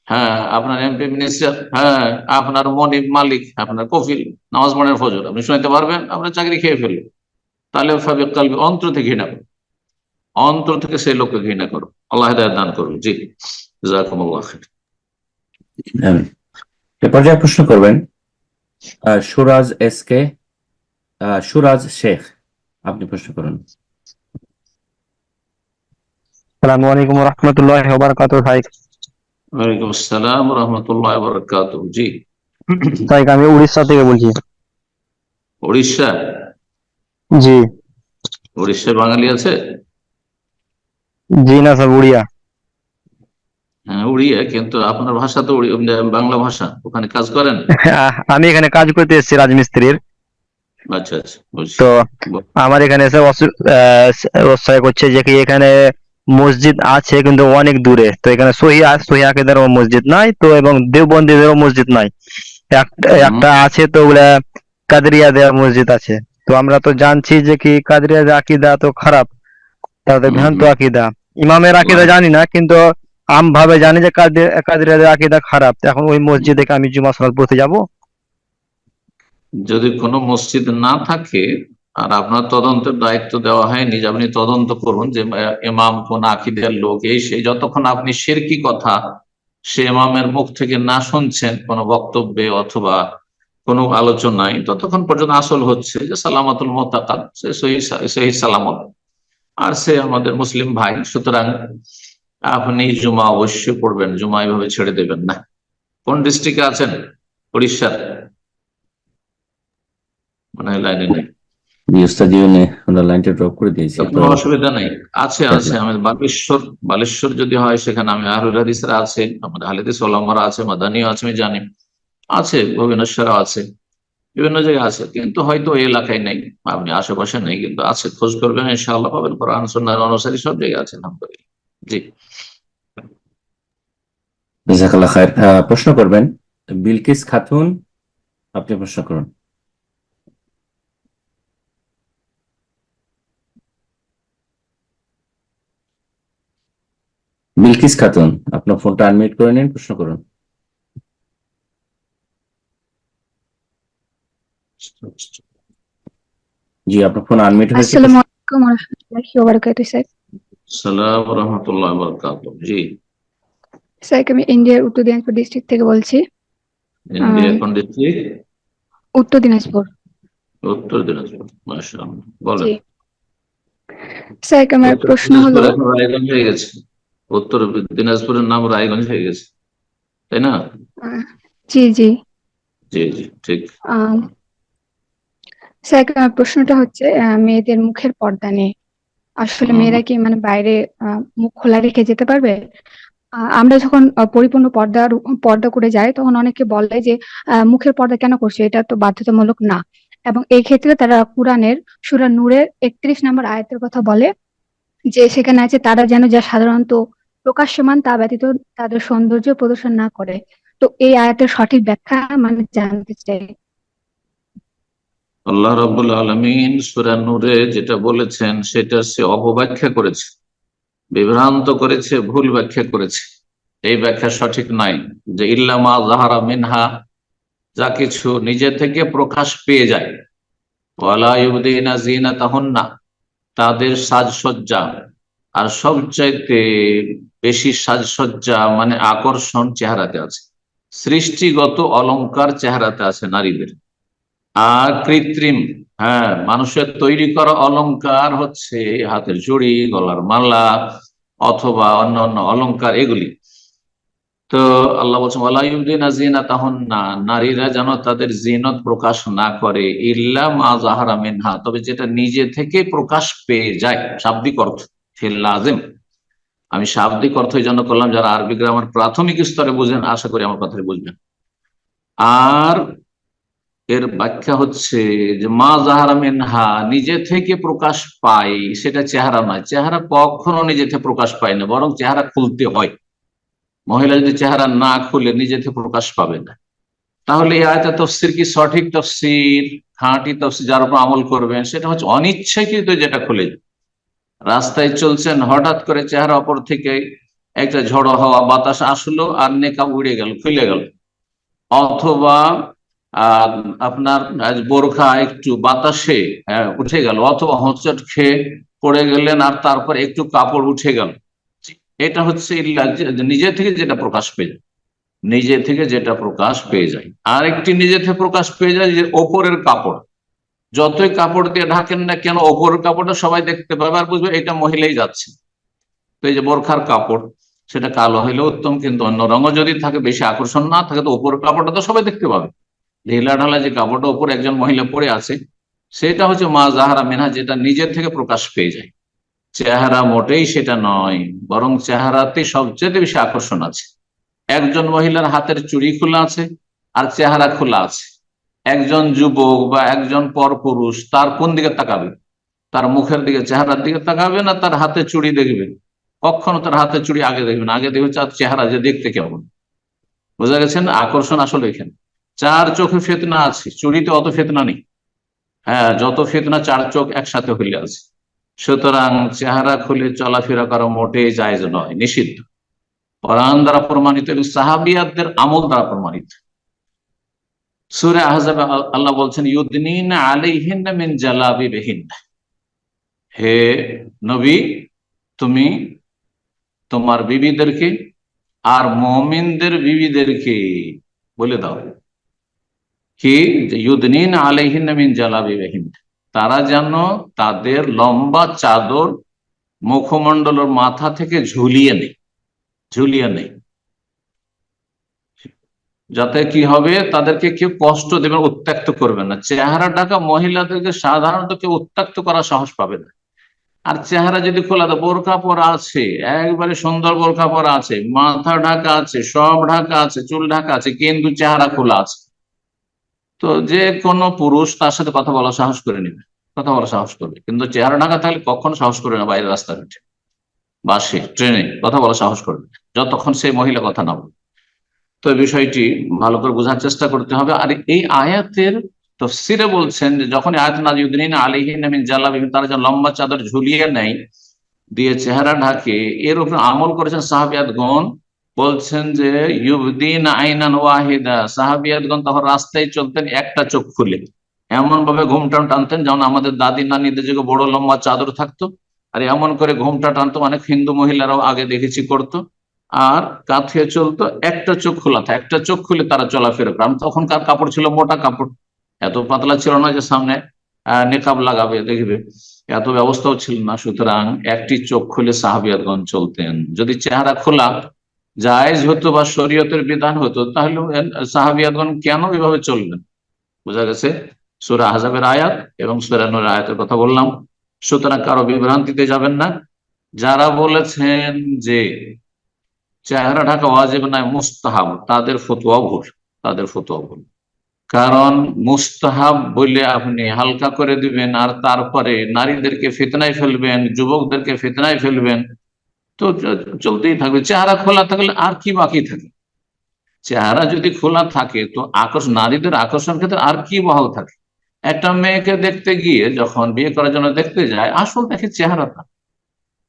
হ্যাঁ, আপনার এমপি, মিনিস্টার, হ্যাঁ, আপনার মনিব, মালিক, আপনার কফিল, নামাজ পড়েন ফজর, আপনি শুনাইতে পারবেন, আপনার চাকরি খেয়ে ফেলবেন, তাহলে ফাবিক কালবি, অন্তর থেকে ঘৃণা করবেন। অন্তর থেকে সেই লোককে ঘৃণা করো। আল্লাহ হেদায়েত দান করুন। জি, জাযাকুমুল্লাহ খাইর। আমিন। এ পর্যায়ে প্রশ্ন করবেন সুরাজ এস কে, সুরাজ শেখ, আপনি প্রশ্ন করুন। আসসালামু আলাইকুম ওয়া রাহমাতুল্লাহি ওয়া বারাকাতুহু। ভাই ওয়ালাইকুম আসসালাম ওয়া রাহমাতুল্লাহি ওয়া বারাকাতুহু। জি, ভাই আমি উড়িষ্যা থেকে বলছি। উড়িষ্যা? জি উড়িষ্যায় বাঙালি আছে? জি না স্যার, উড়িয়া। হ্যাঁ, উড়িয়া, কিন্তু আপনার ভাষা তো বাংলা ভাষা। ওখানে কাজ করেন? আমি এখানে কাজ করতে এসেছি রাজমিস্ত্রির। আচ্ছা আচ্ছা, বুঝছি। তো আমার এখানে এসে অসহায় করছে যে কি এখানে মসজিদ আছে কিন্তু অনেক দূরে। তো এখানে সহি আকিদারও মসজিদ নাই, তো এবং দেওবন্দীদেরও মসজিদ নাই। একটা আছে তো ওগুলা কাদেরিয়াদের মসজিদ আছে। তো আমরা তো জানছি যে কি কাদেরিয়াদের আকিদা তো খারাপ, তাদের ভ্রান্ত আকিদা। ইমামের আকিদা জানি না, কিন্তু আম ভাবে জানি যে কাদেরিয়াদের আকিদা খারাপ। তো এখন ওই মসজিদে আমি জুমা সালাত পড়তে যাব? যদি কোনো মসজিদ না থাকে আর আপনার তদন্তের দায়িত্ব দেওয়া হয়নি যে আপনি তদন্ত করুন যে ইমাম কোন আকিদার লোক, এই সেই, যতক্ষণ আপনি শিরকি কথা সে ইমামের মুখ থেকে না শুনছেন কোনো বক্তব্যে অথবা কোনো আলোচনায়, ততক্ষণ পর্যন্ত আসল হচ্ছে যে সালামাতুল মুতাকাদ, সে সহি সালামত, আর সে আমাদের মুসলিম ভাই। সুতরাং আপনি জুমা অবশ্যই পড়বেন, জুমা এভাবে ছেড়ে দেবেন না। কোন ডিস্ট্রিক্টে আছেন? উড়িষ্যার? মানে লাইনে নেই। লাইনটা ড্রপ করে দিয়েছি। কোনো অসুবিধা নেই, আছে আছে। আমাদের বালেশ্বর যদি হয় সেখানে আমি আহলুল হাদিসরা আছে, আমাদের আহলে হাদিস ওলামারা আছে, মাদানিও আছে, আমি জানি আছে, ভুবনেশ্বরও আছে, বিভিন্ন জায়গায় আছে, কিন্তু হয়তো এই এলাকায় নেই, আপনি আশেপাশে নেই, কিন্তু আছে। খোঁজ করবেন, ইনশাআল্লাহ পাবেন। কোরআন সুন্নাহর অনুসারী সব জায়গায় আছে, আলহামদুলিল্লাহ। জি, জাযাকাল্লাহ খায়ের। প্রশ্ন করবেন বিলকিস খাতুন, আপনি প্রশ্ন করুন। বিলকিস খাতুন, আপনার ফোনটা আনমিউট করে নিন, প্রশ্ন করুন। জি, আপনার ফোন আনমিউট হয়েছে। আসসালামু আলাইকুম ওয়া রাহমাতুল্লাহি ওয়া বারাকাতুহু। স্যার, আসসালামু আলাইকুম ওয়া রাহমাতুল্লাহি ওয়া বারাকাতুহু। জি, স্যার আমি ইন্ডিয়ার উত্তর দিনাজপুর ডিস্ট্রিক্ট থেকে বলছি। ইন্ডিয়া কোন ডিস্ট্রিক্ট? উত্তর দিনাজপুর। উত্তর দিনাজপুর, মাশাআল্লাহ, বলেন। জি স্যার, আমার উত্তর প্রশ্ন দিনাজপুর হলো, এখন রায়গঞ্জ হয়ে গেছে। উত্তর দিনাজপুরের নাম রায়গঞ্জ হয়ে গেছে, তাই না? জি জি জি জি, ঠিক। স্যার আমার প্রশ্নটা হচ্ছে মেয়েদের মুখের পর্দা নিয়ে। আসলে মেয়েরা কি মানে বাইরে মুখ খোলা রেখে যেতে পারবে? আমরা যখন পরিপূর্ণ পর্দা করে যাই, তখন অনেকে বলে যে মুখের পর্দা কেন করছে, এটা তো বাধ্যতামূলক না। এবং এই ক্ষেত্রে তারা কুরআনের সূরা নূরের 31 নম্বর আয়াতের কথা বলে, যে সেখানে আছে তারা যেন যা সাধারণত প্রকাশ্যমান তা ব্যতীত তাদের সৌন্দর্য প্রদর্শন না করে। তো এই আয়াতের সঠিক ব্যাখ্যা মানে জানতে চাই। আল্লাহ রাব্বুল আলামিন সূরা নূরে যেটা বলেছেন সেটা সে অপব্যাখ্যা করেছে, বিভ্রান্ত করেছে, ভুল ব্যাখ্যা করেছে। এই ব্যাখ্যা সঠিক নাই যে ইল্লা মা যাহারা মিনহা, যা কিছু নিজে থেকে প্রকাশ পেয়ে যায়, ওয়ালা ইউবদিনা যিনাতাহুন্না, তাদের সাজসজ্জা, আর সবচাইতে বেশি সাজসজ্জা মানে আকর্ষণ চেহারাতে আছে, সৃষ্টিগত অলংকার চেহারাতে আছে নারীদের। আর কৃত্রিম, হ্যাঁ, মানুষের তৈরি করা অলংকার হচ্ছে হাতের চুড়ি, গলার মালা অথবা অন্যান্য অলংকার, এগুলি। তো আল্লাহ বলছেন ওয়ালা ইউবদিনা যিনাতাহুন্না, নারীরা যেন তাদের জিনত প্রকাশ না করে, ইল্লা মা যাহারা মিনহা, তবে যেটা নিজে থেকে প্রকাশ পেয়ে যায়। শাব্দিক অর্থ ফিল লাজিম, আমি শাব্দিক অর্থ এই জন্য করলাম, যারা আরবি গ্রামার প্রাথমিক স্তরে বুঝেন আশা করি আমার কথাটা বুঝবেন। আর এর ব্যাখ্যা হচ্ছে যে মা যাহারা মিনহা, নিজে থেকে প্রকাশ পায়, সেটা চেহারা নয়। চেহারা কখনো নিজে থেকে প্রকাশ পায় না, বরং চেহারা খুলতে হয়। মহিলা যদি চেহারা না খুলে নিজে থেকে প্রকাশ পাবে না। তাহলে এই আয়াতের তাফসীর কি সঠিক তাফসীর, খাঁটি তাফসীর যার উপর আমল করবেন, সেটা হচ্ছে অনিচ্ছাকৃত যেটা খুলে যায়। রাস্তায় চলছেন, হঠাৎ করে চেহারা অপর থেকে একটা ঝড়ো হাওয়া বাতাস আসলো আর নেকাব উড়ে গেল, খুলে গেল, অথবা আপনার বোরখা একটু বাতাসে উঠে গেল, অথবা হোঁচট খেয়ে পড়ে গেলেন আর তারপর একটু কাপড় উঠে গেল, এটা হচ্ছে নিজে থেকে যেটা প্রকাশ পেয়ে যায়, নিজে থেকে যেটা প্রকাশ পেয়ে যায়। আর একটি নিজে থেকে প্রকাশ পেয়ে যায় যে ওপরের কাপড়, যতই কাপড় দিয়ে ঢাকেন না কেন ওপরের কাপড়টা সবাই দেখতে পাবে আর বুঝবে এটা মহিলাই যাচ্ছে। তো এই যে বোরখার কাপড়, সেটা কালো হইলেও উত্তম, কিন্তু অন্য রঙও যদি থাকে, বেশি আকর্ষণ না থাকে, তো উপরের কাপড়টা তো সবাই দেখতে পাবে। ঢিলা ঢালা যে কাপড়টা উপরে একজন মহিলা পরে আছে, সেটা হচ্ছে মা জাহারা মিনহা, যেটা নিজের থেকে প্রকাশ পেয়ে যায়। চেহারা মোটেই সেটা নয়, বরং চেহারাতে সবচেয়ে বেশি আকর্ষণ আছে। একজন মহিলার হাতের চুড়ি খোলা আছে আর চেহারা খোলা আছে, একজন যুবক বা একজন পরপুরুষ তার কোন দিকে তাকাবে? তার মুখের দিকে, চেহারার দিকে তাকাবে, না তার হাতে চুড়ি দেখবে? কখনো তার হাতে চুড়ি আগে দেখবেন, আগে দেখবে তার চেহারা যে দেখতে কেমন। বোঝা গেছে না? আকর্ষণ আসলে এখানে। চার চোখে ফেতনা আছে, চুড়িতে অত ফেতনা নেই। হ্যাঁ, যত ফেতনা চার চোখ একসাথে হইলে আছে। সুতরাং চেহারা খুলে চলাফেরা করা মোটেই জায়েজ নয়, নিষিদ্ধ, কোরআন দ্বারা প্রমাণিত এবং সাহাবিয়াতদের আমল দ্বারা প্রমাণিত। সূরা আহজাবে আল্লাহ বলছেন, ইউদনিনা আলাইহিন্না মিন জালাবিবিহিন্না, হে নবী তুমি তোমার বিবিদেরকে আর মুমিনদের বিবিদেরকে বলে দাও কি, ইউদনিনা আলাইহিন্না মিন জালাবিবিহিন্না, তারা যেন তাদের লম্বা চাদর মুখমণ্ডলের মাথা থেকে ঝুলিয়ে নেই, যাতে কি হবে, তাদেরকে কেউ কষ্ট দেবে, উত্ত্যক্ত করবে না। চেহারা ঢাকা মহিলাদেরকে সাধারণত কেউ উত্ত্যক্ত করার সাহস পাবে না। আর চেহারা যদি খোলা, বোরখা পরা আছে, একবারে সুন্দর বোরখা পরা আছে, মাথা ঢাকা আছে, সব ঢাকা আছে, চুল ঢাকা আছে, কিন্তু চেহারা খোলা আছে, তো যে কোনো পুরুষ তার সাথে কথা বলা সাহস করে নেবে, কথা বলা সাহস করবে। কিন্তু চেহারা ঢাকা থাকলে কখনো সাহস করে না, বাইরে রাস্তাঘাটে, বাসে, ট্রেনে কথা বলা সাহস করবে যতক্ষণ সেই মহিলা কথা না বলবে। তো এই বিষয়টি ভালো করে বোঝার চেষ্টা করতে হবে। আর এই আয়াতের তাফসীরে বলছেন যে যখন আয়াত নাযিল, ইউদনিনা আলাইহিন্না মিন জালাবিবিহিন্না, তারা যেন লম্বা চাদর ঝুলিয়ে নেয়, দিয়ে চেহারা ঢাকে, এর উপর আমল করেছেন সাহাবিয়াতগণ। বলছেন যে ইউবদিনা আইনান ওয়াহিদা, সাহাবিয়াতগণ তখন রাস্তায় চলতেন একটা চোখ খুলে, এমন ভাবে ঘুমটা টানতেন যেমন আমাদের দাদি নানিদের যুগে বড় লম্বা চাদর থাকতো, আর এমন করে ঘুমটা টানতো, অনেক হিন্দু মহিলারাও আগে দেখেছি করতো, আর কাঁথে চলতো, একটা চোখ খোলা থাকে, একটা চোখ খুলে তারা চলাফেরা করে। তখনকার কাপড় ছিল মোটা কাপড়, এত পাতলা ছিল না যে সামনে নেকাব লাগাবে দেখবে, এত ব্যবস্থাও ছিল না। সুতরাং একটি চোখ খুলে সাহাবিয়াতগণ চলতেন। যদি চেহারা খোলা জায়েজ হতো বা শরীয়তের বিধান হতো, তাহলে সাহাবিয়াতগণ কেন এভাবে চলবেন? বোঝা গেছে? সূরা আহজাবের আয়াত এবং সূরা নূরের আয়াতের কথা বললাম। সুতরাং কারো বিভ্রান্তিতে যাবেন না। যারা বলেছেন যে চেহারা ঢাকা ওয়াজিব নয়, মুস্তাহাব, তাদের ফতোয়া ভুল। কারণ মুস্তাহাব বলে আপনি হালকা করে দিবেন আর তারপরে নারীদেরকে ফিতনায় ফেলবেন, যুবকদেরকে ফিতনায় ফেলবেন, তো চলতেই থাকবে। চেহারা খোলা থাকলে আর কি বাকি থাকে? চেহারা যদি খোলা থাকে তো নারীদের আকর্ষণ ক্ষেত্রে আর কি বহাল থাকে? একটা মেয়েকে দেখতে গিয়ে যখন বিয়ে করার জন্য দেখতে যায়, আসল দেখে চেহারাটা,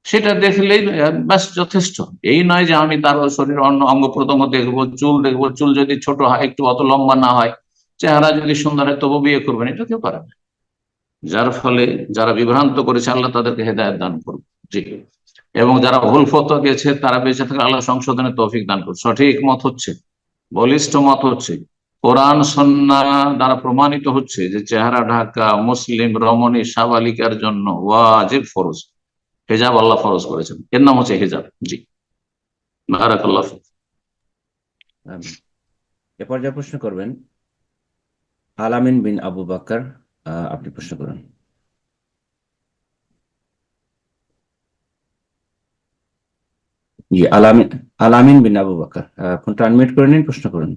সেটা দেখলেই ব্যাস যথেষ্ট। এই নয় যে আমি তার শরীর অন্য অঙ্গ প্রত্যঙ্গ দেখবো, চুল যদি ছোট হয়, একটু অত লম্বা না হয়, চেহারা যদি সুন্দর হয়, তবু বিয়ে করবেন, এটা কেউ পারে না। যার ফলে যারা বিভ্রান্ত করেছে, আল্লাহ তাদেরকে হেদায়েত দান করবে। জি, এবং যারা ভুল ফতোয়া দিয়েছে তারা বেঁচে থাকলে আল্লাহ সংশোধনের তৌফিক দান করবে। সঠিক মত হচ্ছে, বলিষ্ঠ মত হচ্ছে, কোরআন সুন্নাহ দ্বারা প্রমাণিত হচ্ছে যে চেহারা ঢাকা মুসলিম রমণী সাবালিকার জন্য ওয়াজিব, ফরজ। হিজাব আল্লাহ ফরজ করেছেন, এর নাম হচ্ছে হিজাব। জি, বারাকাল্লাহ ফিক। এ পর্যায়ে প্রশ্ন করবেন আলামিন বিন আবু বকর, আপনি প্রশ্ন করুন। জি, আলামিন বিন আবু বকর, ফোনটা আনমিউট করে নিন, প্রশ্ন করুন।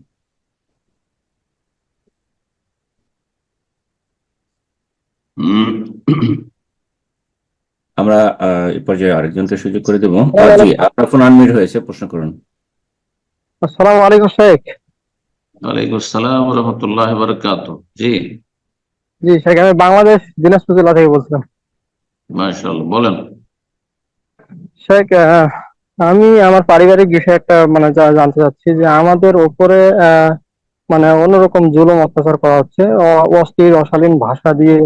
আমরা এই পর্যায়ে আরেকজনকে সুযোগ করে দেবো। জি, আপনার ফোন আনমিউট হয়েছে, প্রশ্ন করুন। আসসালামু আলাইকুম শেখ। ওয়ালাইকুম আসসালাম ওয়া রাহমাতুল্লাহি ওয়া বারাকাতুহু। জি জি শেখ, আমি বাংলাদেশ দিনাজপুর জেলা থেকে বলছিলাম। মাশাআল্লাহ, বলেন। শেখ, আমি আমার পারিবারিক বিষয়ে একটা জানতে চাচ্ছি যে আমাদের উপরে অন্যরকম জুলুম অত্যাচার করা হচ্ছে, অশ্লীল অশালীন ভাষা দিয়ে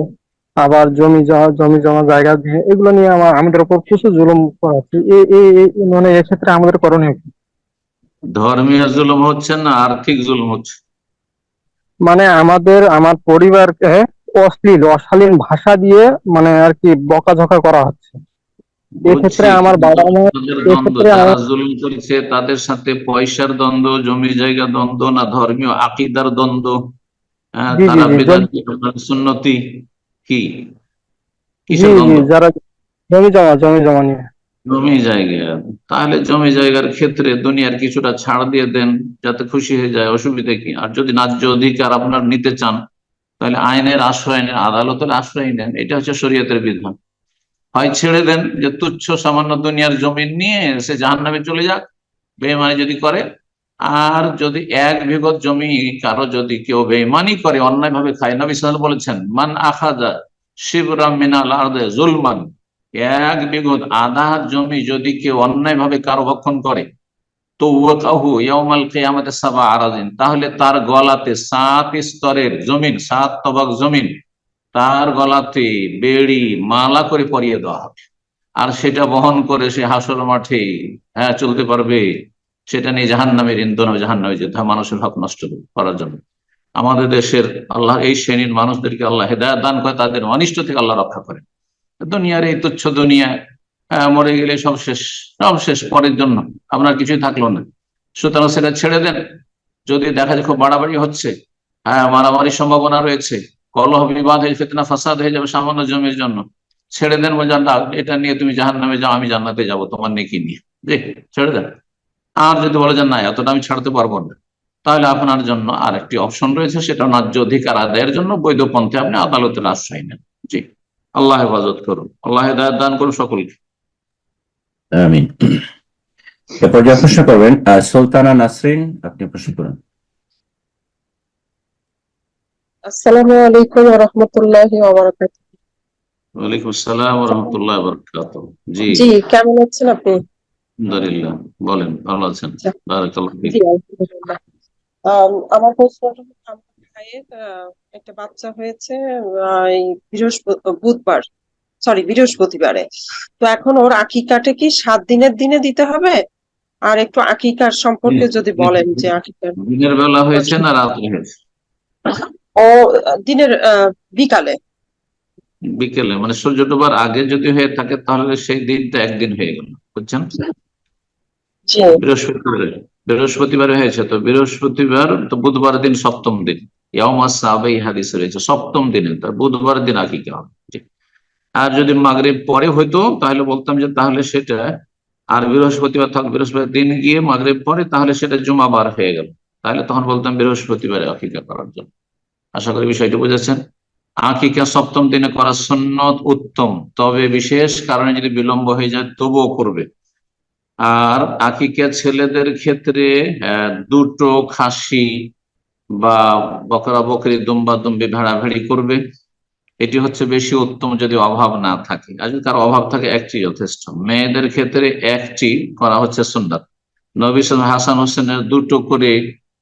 আবার জমি জমা জায়গা দিয়ে এগুলো নিয়ে আমাদের উপর প্রচুর জুলুম করা হচ্ছে। মানে এক্ষেত্রে আমাদের করণীয় কি? ধর্মীয় জুলুম হচ্ছে না আর্থিক জুলুম হচ্ছে? মানে আমার পরিবারকে অশালীন ভাষা দিয়ে মানে আর কি বকাঝকা করা হচ্ছে। এক্ষেত্রে বুঝছি, আমার কিন্তু বাবা মা তাদের দ্বন্দ্ব, এক্ষেত্রে যারা জুলুম করেছে তাদের সাথে পয়সার দ্বন্দ্ব, জমি জায়গা দ্বন্দ্ব, না ধর্মীয় আকিদার দ্বন্দ্ব? জি জি তারা জি বেদাতি আপনার সুন্নতি, কি জি কিসের জি দ্বন্দ্ব? যারা জমি জমা নিয়ে। জমি জায়গা, তাহলে জমি জায়গার ক্ষেত্রে দুনিয়ার কিছুটা ছাড় দিয়ে দেন, যাতে খুশি হয়ে যায়, অসুবিধা কি? আর যদি ন্যায্য অধিকার আপনার নিতে চান, তাহলে আইনের আশ্রয় নেন, আদালতের আশ্রয় নেন। এটা হচ্ছে শরীয়তের বিধান। হয় ছেড়ে দেন যে তুচ্ছ সামান্য দুনিয়ার জমি নিয়ে সে জাহান্নামে চলে যাক, বেইমানি যদি করে। আর যদি 1 বিঘত জমি কারো যদি কেউ বেইমানি করে, অন্যায় ভাবে খায়, নবী সাল্লাল্লাহু আলাইহি ওয়াসাল্লাম বলেছেন, মান আখাযা শিবরাম মিনাল আরদি যুলমান, 1 বিঘত আধা জমি যদি কেউ অন্যায় ভাবে কারো ভক্ষণ করে, তো ওয়াকাহু ইয়াউমাল কিয়ামাতি সাবআ আরাদিন, তাহলে তার গলাতে 7 স্তরের জমিন, 7 তবাক জমিন তার গলাতে বেড়ি মালা করে পরিয়ে দেওয়া হবে। আর সেটা বহন করে সে হাসর মাঠে চলতে পারবে। সেটা নিয়ে জাহান্নামের ইন্ধন হবে, জাহান্নামে যেতে হয় মানুষের হক নষ্ট করার জন্য। আমাদের দেশের আল্লাহ এই শ্রেণীর মানুষদেরকে আল্লাহ হেদায়েত দান করে, তাদের অনিষ্ট থেকে আল্লাহ রক্ষা করে। দুনিয়ার এই তুচ্ছ দুনিয়ায় মরে গেলে সব শেষ, সব শেষ, পরের জন্য আপনার কিছুই থাকলো না। সুতরাং সেটা ছেড়ে দেন। যদি দেখা যায় খুব বাড়াবাড়ি হচ্ছে, মারামারির সম্ভাবনা রয়েছে, কলহ বিবাদ হয়ে ফিতনা ফাসাদ হয়ে যাবে সামান্য জমির জন্য, ছেড়ে দেন। বলছেন না, এটা নিয়ে তুমি জাহান্নামে যাও, আমি জান্নাতে যাব তোমার নেকি নিয়ে, যে ছেড়ে দেন। আর যদি বলে যে না, এতটা আমি ছাড়তে পারবো না, তাহলে আপনার জন্য আর একটি অপশন রয়েছে, সেটা ন্যায্য অধিকার আদায়ের জন্য বৈধ পন্থে আপনি আদালতের আশ্রয় নেন। জি, আল্লাহ হেফাজত করুন, আল্লাহ হেদায়েত দান করুন সকলকে। আমিন। এরপর যে প্রশ্ন করবেন সুলতানা নাসরিন, আপনি প্রশ্ন করুন। আসসালামু আলাইকুম ওয়া রাহমাতুল্লাহি ওয়া বারাকাতুহু। ওয়ালাইকুম আসসালাম ওয়া রাহমাতুল্লাহি ওয়া বারাকাতুহু। জি, জি, কেমন আছেন আপনি? আলহামদুলিল্লাহ, বলেন, ভালো আছেন? বারাকাল্লাহু ফিক। জি, আলহামদুলিল্লাহ। আমার প্রশ্নটা হলো, আমার ভাইয়ের একটা বাচ্চা হয়েছে এই বৃহস্পতিবারে। তো এখন ওর আকিকাটা কি 7 দিনের দিনে দিতে হবে? আর একটু আকিকার সম্পর্কে যদি বলেন যে আকিকার দিনের বেলা হয়েছে না রাত্রে হয়েছে? ও দিনের বিকালে। বিকেলে, মানে সূর্য ডোবার আগে যদি হয়ে থাকে তাহলে সেই দিনটা একদিন হয়ে গেল, বুঝছেন? জি বৃহস্পতিবারে হয়েছে, তো বৃহস্পতিবার তো বুধবার দিন সপ্তম দিন, ইয়াউমাস সাবাই হাদিসে রয়েছে সপ্তম দিনে, তার বুধবার দিন আকিকা হবে। আর যদি মাগরিব পরে হইতো তাহলে বলতাম যে তাহলে সেটা, আর বৃহস্পতিবার থাক, বৃহস্পতিবার দিন গিয়ে মাগরিব পরে, তাহলে সেটা জুমাবার হয়ে গেল, তাহলে তখন বলতাম বৃহস্পতিবারে আকিকা করার জন্য। আশা করি বিষয়টি বুঝেছেন। আকিকা সপ্তম দিনে করা সুন্নত উত্তম, তবে বিশেষ কারণে যদি বিলম্ব হয়ে যায় তবুও করবে। আর আকিকা ছেলেদের ক্ষেত্রে 2টো খাসি বা বকরা বকরি, দুম্বা দুম্বি, ভেড়া ভেড়ি করবে, এটি হচ্ছে বেশি উত্তম যদি অভাব না থাকে। আর যদি কারো অভাব থাকে একটি যথেষ্ট। মেয়েদের ক্ষেত্রে একটি করা হচ্ছে সুন্নাত। নবী সাল্লাল্লাহু আলাইহি হাসান হোসেনের 2টো করে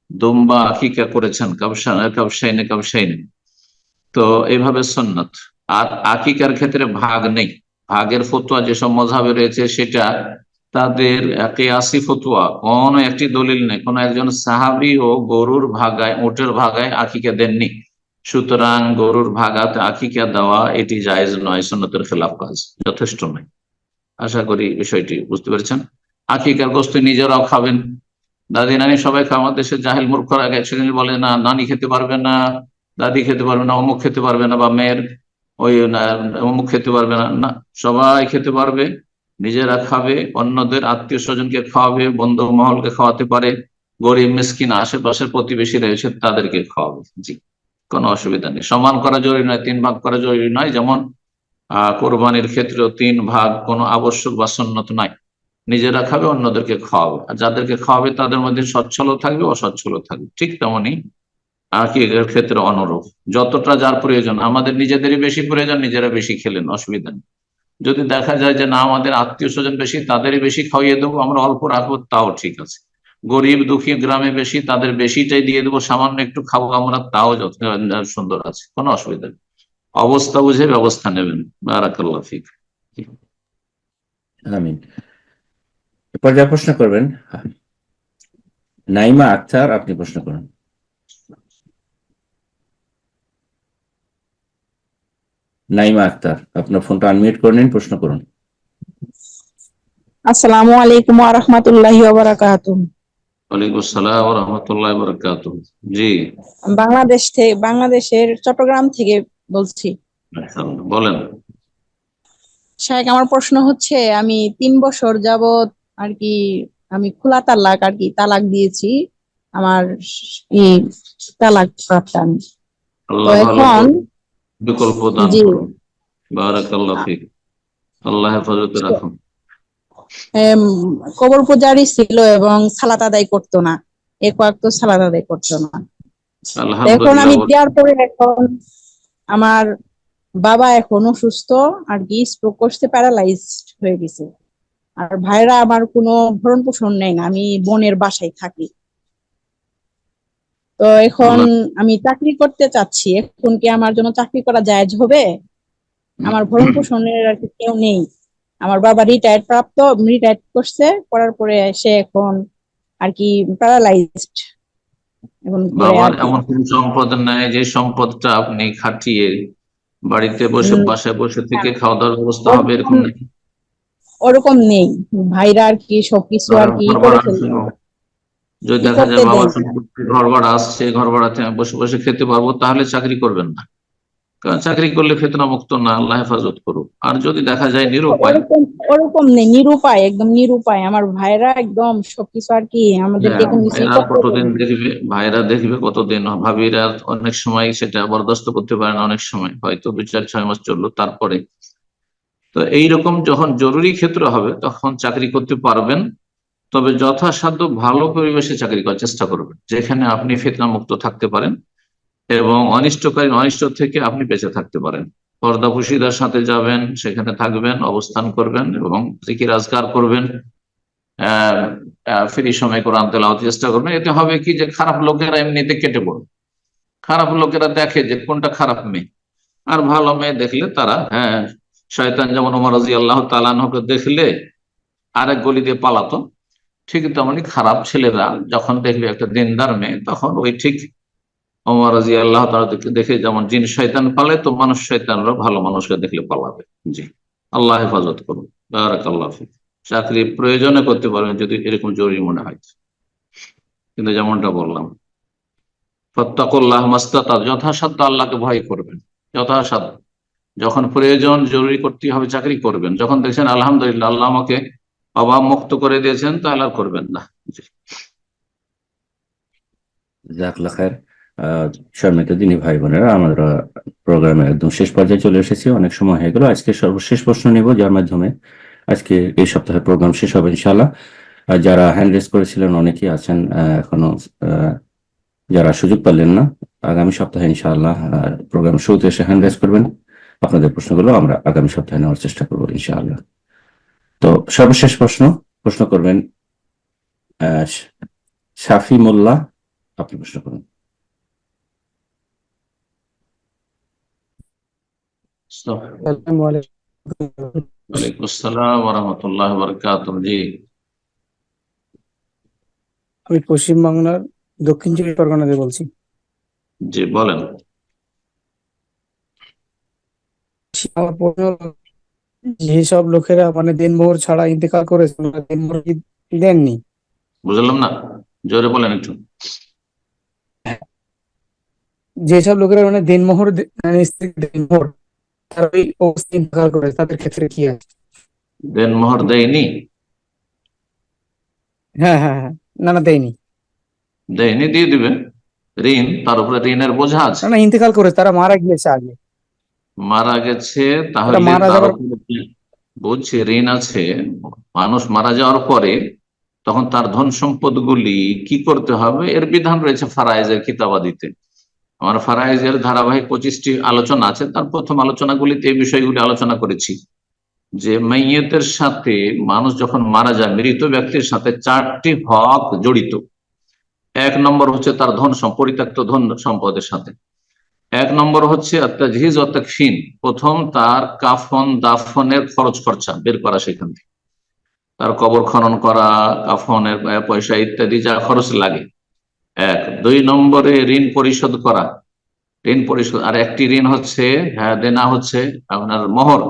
দুম্বা আকিকা করেছেন, কাবশাইনে। তো এইভাবে সুন্নাত। আর আকিকার ক্ষেত্রে ভাগ নেই, ভাগের ফতোয়া যেসব মযহাবে রয়েছে সেটা তাদের কিয়াসি ফতোয়া, কোন একটি দলিল নেই, কোন একজন সাহাবী ও গরুর ভাগায়, উটের ভাগায় আকিকা দেননি। সুতরাং গরুর ভাগাতে আকিকা দেওয়া এটি জায়েজ নয়, সুন্নতের খেলাফ কাজ, যথেষ্ট নয়। আশা করি বিষয়টি বুঝতে পেরেছেন। আকিকার গোশত নিজেরাও খাবেন, দাদি নানি সবাই খায়। আমাদের দেশে জাহেল মূর্খরা সেখানে বলে না, নানি খেতে পারবে না, দাদি খেতে পারবে না, অমুক খেতে পারবে না, বা মেয়ের ওই অমুক খেতে পারবে না। না, সবাই খেতে পারবে, নিজেরা খাবে, অন্যদের আত্মীয় স্বজনকে খাওয়াবে, বন্ধু মহলকে খাওয়াতে পারে, গরিব মিসকিন আশেপাশের প্রতিবেশী রয়েছে তাদেরকে খাওয়াবে। জি, কোনো অসুবিধা নেই। সমান করা জরুরি নয়, 3 ভাগ করা জরুরি নয়। যেমন কোরবানির ক্ষেত্রেও 3 ভাগ কোনো আবশ্যক বা সুন্নত নাই। নিজেরা খাবে, অন্যদেরকে খাওয়াবে, আর যাদেরকে খাওয়াবে তাদের মধ্যে সচ্ছলও থাকবে, অসচ্ছলও থাকবে। ঠিক তেমনি আকিকার ক্ষেত্রে অনুরূপ, যতটা যার প্রয়োজন, আমাদের নিজেদেরই বেশি প্রয়োজন, নিজেরা বেশি খেলেন, অসুবিধা নেই। যদি দেখা যায় যে না, আমাদের আত্মীয় স্বজন বেশি, তাদেরই বেশি খাইয়ে দেবো, আমরা অল্প রাখবো, তাও ঠিক আছে। গরিব দুঃখী গ্রামে বেশি, তাদের বেশিটাই দিয়ে দেবো, সামান্য একটু খাবো আমরা, তাও সুন্দর আছে, কোনো অসুবিধা নেই। অবস্থা বুঝে ব্যবস্থা নেবেন। বারাকাল্লাহ ফিক। আমিন। এরপর যা প্রশ্ন করবেন নাইমা আক্তার, আপনি প্রশ্ন করুন। নাইমা আক্তার, আপনার ফোনটা আনমিউট করে নিন, প্রশ্ন করুন। আসসালামু আলাইকুম ওয়া রাহমাতুল্লাহি ওয়া বারাকাতুহু। ওয়ালাইকুম আসসালাম ওয়া রাহমাতুল্লাহি ওয়া বারাকাতুহু। জি, বাংলাদেশের চট্টগ্রাম থেকে বলছি। বলেন। শাইখ, আমার প্রশ্ন হচ্ছে, আমি 3 বছর যাবত আর কি আমি খোলা তালাক আর কি তালাক দিয়েছি। আমার এই তালাক প্রাপ্ত আমি। তো আল্লাহ ভালো এখন করুন, বিকল্প দান জি করুন। বারাকাল্লাহ ফিক। আল্লাহ হেফাজতে রাখুন। কবর পূজারি ছিল এবং সালাত আদায় করতো না, এক ওয়াক্ত সালাত আদায় করতো না। তো এখন আমি আলহামদুলিল্লাহ। দেওয়ার পরে এখন আমার বাবা এখন অসুস্থ আর কি, স্ট্রোক করতে, প্যারালাইজড হয়ে গেছে। আর ভাইরা আমার কোনো ভরণ পোষণ নেই না, আমি বোনের বাসায় থাকি। তো এখন আমি চাকরি করতে চাচ্ছি, এখন কি আমার জন্য চাকরি করা জায়েজ হবে? আমার ভরণ পোষণের আর কি কেউ নেই। আমার বাবা রিটায়ার্ড প্রাপ্ত, রিটায়ার্ড করছে, করার পরে সে এখন আর কি প্যারালাইজড এখন পড়ে বাবার আর কি। এমন কোন সম্পদ নাই যে সম্পদটা আপনি খাটিয়ে বাড়িতে বসে বাসায় বসে থেকে খাওয়া দাওয়ার ব্যবস্থা হবে, এরকম নেই? ওরকম নেই, ভাইরা আর কি সবকিছু আর কি করে ফেলবে। যদি দেখা যায় বাবার সম্পত্তি ঘর ভাড়া আসছে, ঘর ভাড়াতে আমি বসে বসে খেতে পারবো, তাহলে চাকরি করবেন না। কারণ চাকরি করলে ফিতনা মুক্ত না, আল্লাহ হেফাজত করুক। আর যদি দেখা যায় নিরুপায়, ওরকম নেই, নিরুপায়, একদম নিরুপায়। আমার ভাইরা একদম সবকিছু আর কি আমাদেরকে এখন ভাইরা কতদিন দেখবে, ভাইরা দেখবে কতদিন, ভাবিরা অনেক সময় সেটা বরদাস্ত করতে পারে না, অনেক সময় হয়তো 2-4-6 মাস চললো তারপরে। তো এইরকম যখন জরুরি ক্ষেত্র হবে তখন চাকরি করতে পারবেন, তবে যথাসাধ্য ভালো পরিবেশে চাকরি করার চেষ্টা করবেন, যেখানে আপনি ফিতনা মুক্ত থাকতে পারেন এবং অনিষ্টকারী অনিষ্ট থেকে আপনি বেঁচে থাকতে পারেন। পর্দাপুশিদার সাথে যাবেন, সেখানে থাকবেন, অবস্থান করবেন এবং জিকির আজকার করবেন, ফ্রি সময় কোরআন তেলাওয়াতের চেষ্টা করবেন। এতে হবে কি, যে খারাপ লোকেরা এমনিতে কেটে পড়বে। খারাপ লোকেরা দেখে যে কোনটা খারাপ মেয়ে, আর ভালো মেয়ে দেখলে তারা শয়তান যেমন ওমর রাদিয়াল্লাহু তাআলা আনহুকে দেখলে আরেক গলি দিয়ে পালাতো, ঠিক তেমনি খারাপ ছেলেরা যখন দেখবে একটা দিনদার মেয়ে, তখন ওই ঠিক ওমর রাদিয়াল্লাহু তাআলা দেখে যেমন জিন শয়তান পালে, তো মানুষ শয়তানরা ভালো মানুষকে দেখলে পালাবে। জি, আল্লাহ হেফাজত করুন। বারাকাল্লাহু ফিক। চাকরি প্রয়োজনে করতে পারবেন যদি এরকম জরুরি মনে হয়, কিন্তু যেমনটা বললাম, ফাত্তাকুল্লাহ মাসতাতা, যথাসাধ্য আল্লাহকে ভয় করবেন, যথাসাধ্য। যখন প্রয়োজন জরুরি করতে হবে চাকরি করবেন, যখন দেখছেন আলহামদুলিল্লাহ আল্লাহ আমাকে অভাব মুক্ত করে দিয়েছেন, তাহলে আর করবেন না। জাযাকাল্লাহ খায়ের। সম্মানিত দিনী ভাই বোনেরা, আমরা প্রোগ্রামের একদম শেষ পর্যায়ে চলে এসেছি, অনেক সময় হয়ে গেল। আজকে সর্বশেষ প্রশ্ন নিব, যার মাধ্যমে আজকে এই সপ্তাহের প্রোগ্রাম শেষ হবে ইনশাআল্লাহ। যারা হ্যান্ড রেজ করেছিলেন অনেকেই আছেন এখনো, যারা সুযোগ পারলেন না, আগামী সপ্তাহে ইনশাআল্লাহ প্রোগ্রাম শুরুতে এসে হ্যান্ড রেজ করবেন। আপনাদের প্রশ্নগুলো আমরা আগামী সপ্তাহে নেওয়ার চেষ্টা করবো ইনশাআল্লাহ। তো সর্বশেষ প্রশ্ন করবেন শাফি মোল্লা, আপনি প্রশ্ন করুন। ওয়ালাইকুম আসসালাম ওয়া রাহমাতুল্লাহি ওয়া বারাকাতুহু। জি, আমি পশ্চিমবাংলার দক্ষিণ চব্বিশ পরগনা থেকে বলছি। জি বলেন। আমার প্রশ্ন হলো, যেসব লোকেরা মানে দিনমোহর ছাড়া ইন্তেকাল করেছে, দিনমোহর কি দেননি? বুঝলাম না, জোরে বলেন একটু। যেসব লোকেরা মানে দিনমোহর দিনমোহর তারা ওই অবস্থায় ইন্তেকাল করেছে, তাদের ক্ষেত্রে কি আছে? দেনমোহর দেয়নি? হ্যাঁ হ্যাঁ হ্যাঁ, না না দেয়নি। দেয়নি, দিয়ে দিবে। ঋণ, তার উপরে ঋণের বোঝা আছে। না ইন্তেকাল করেছে, তারা মারা গিয়েছে আগে। মারা গেছে, তাহলে মারা তার যাবার উপরে বুঝছি ঋণ আছে। মানুষ মারা যাওয়ার পরে তখন তার ধন সম্পদ গুলি কি করতে হবে, এর বিধান রয়েছে ফারায়েজের কিতাবাদিতে। আমার ফারায়েজের ধারাবাহিক 25টি আলোচনা আছে, তার প্রথম আলোচনাগুলিতে এই বিষয়গুলি আলোচনা করেছি, যে মাইয়িতের সাথে মানুষ যখন মারা যায়, মৃত ব্যক্তির সাথে 4টি হক জড়িত। 1 নম্বর হচ্ছে তার ধন পরিত্যক্ত ধন সম্পদের সাথে। এক নম্বর হচ্ছে তাজহিজ ও তাকফিন, প্রথম তার কাফন দাফনের খরচ খরচা বের করা, সেখান থেকে তার কবর খনন করা, কাফনের পয়সা ইত্যাদি যা খরচ লাগে। এক। দুই নম্বরে ঋণ পরিশোধ করা, ঋণ পরিশোধ। আর একটি ঋণ হচ্ছে দেনা হচ্ছে আপনার মোহর।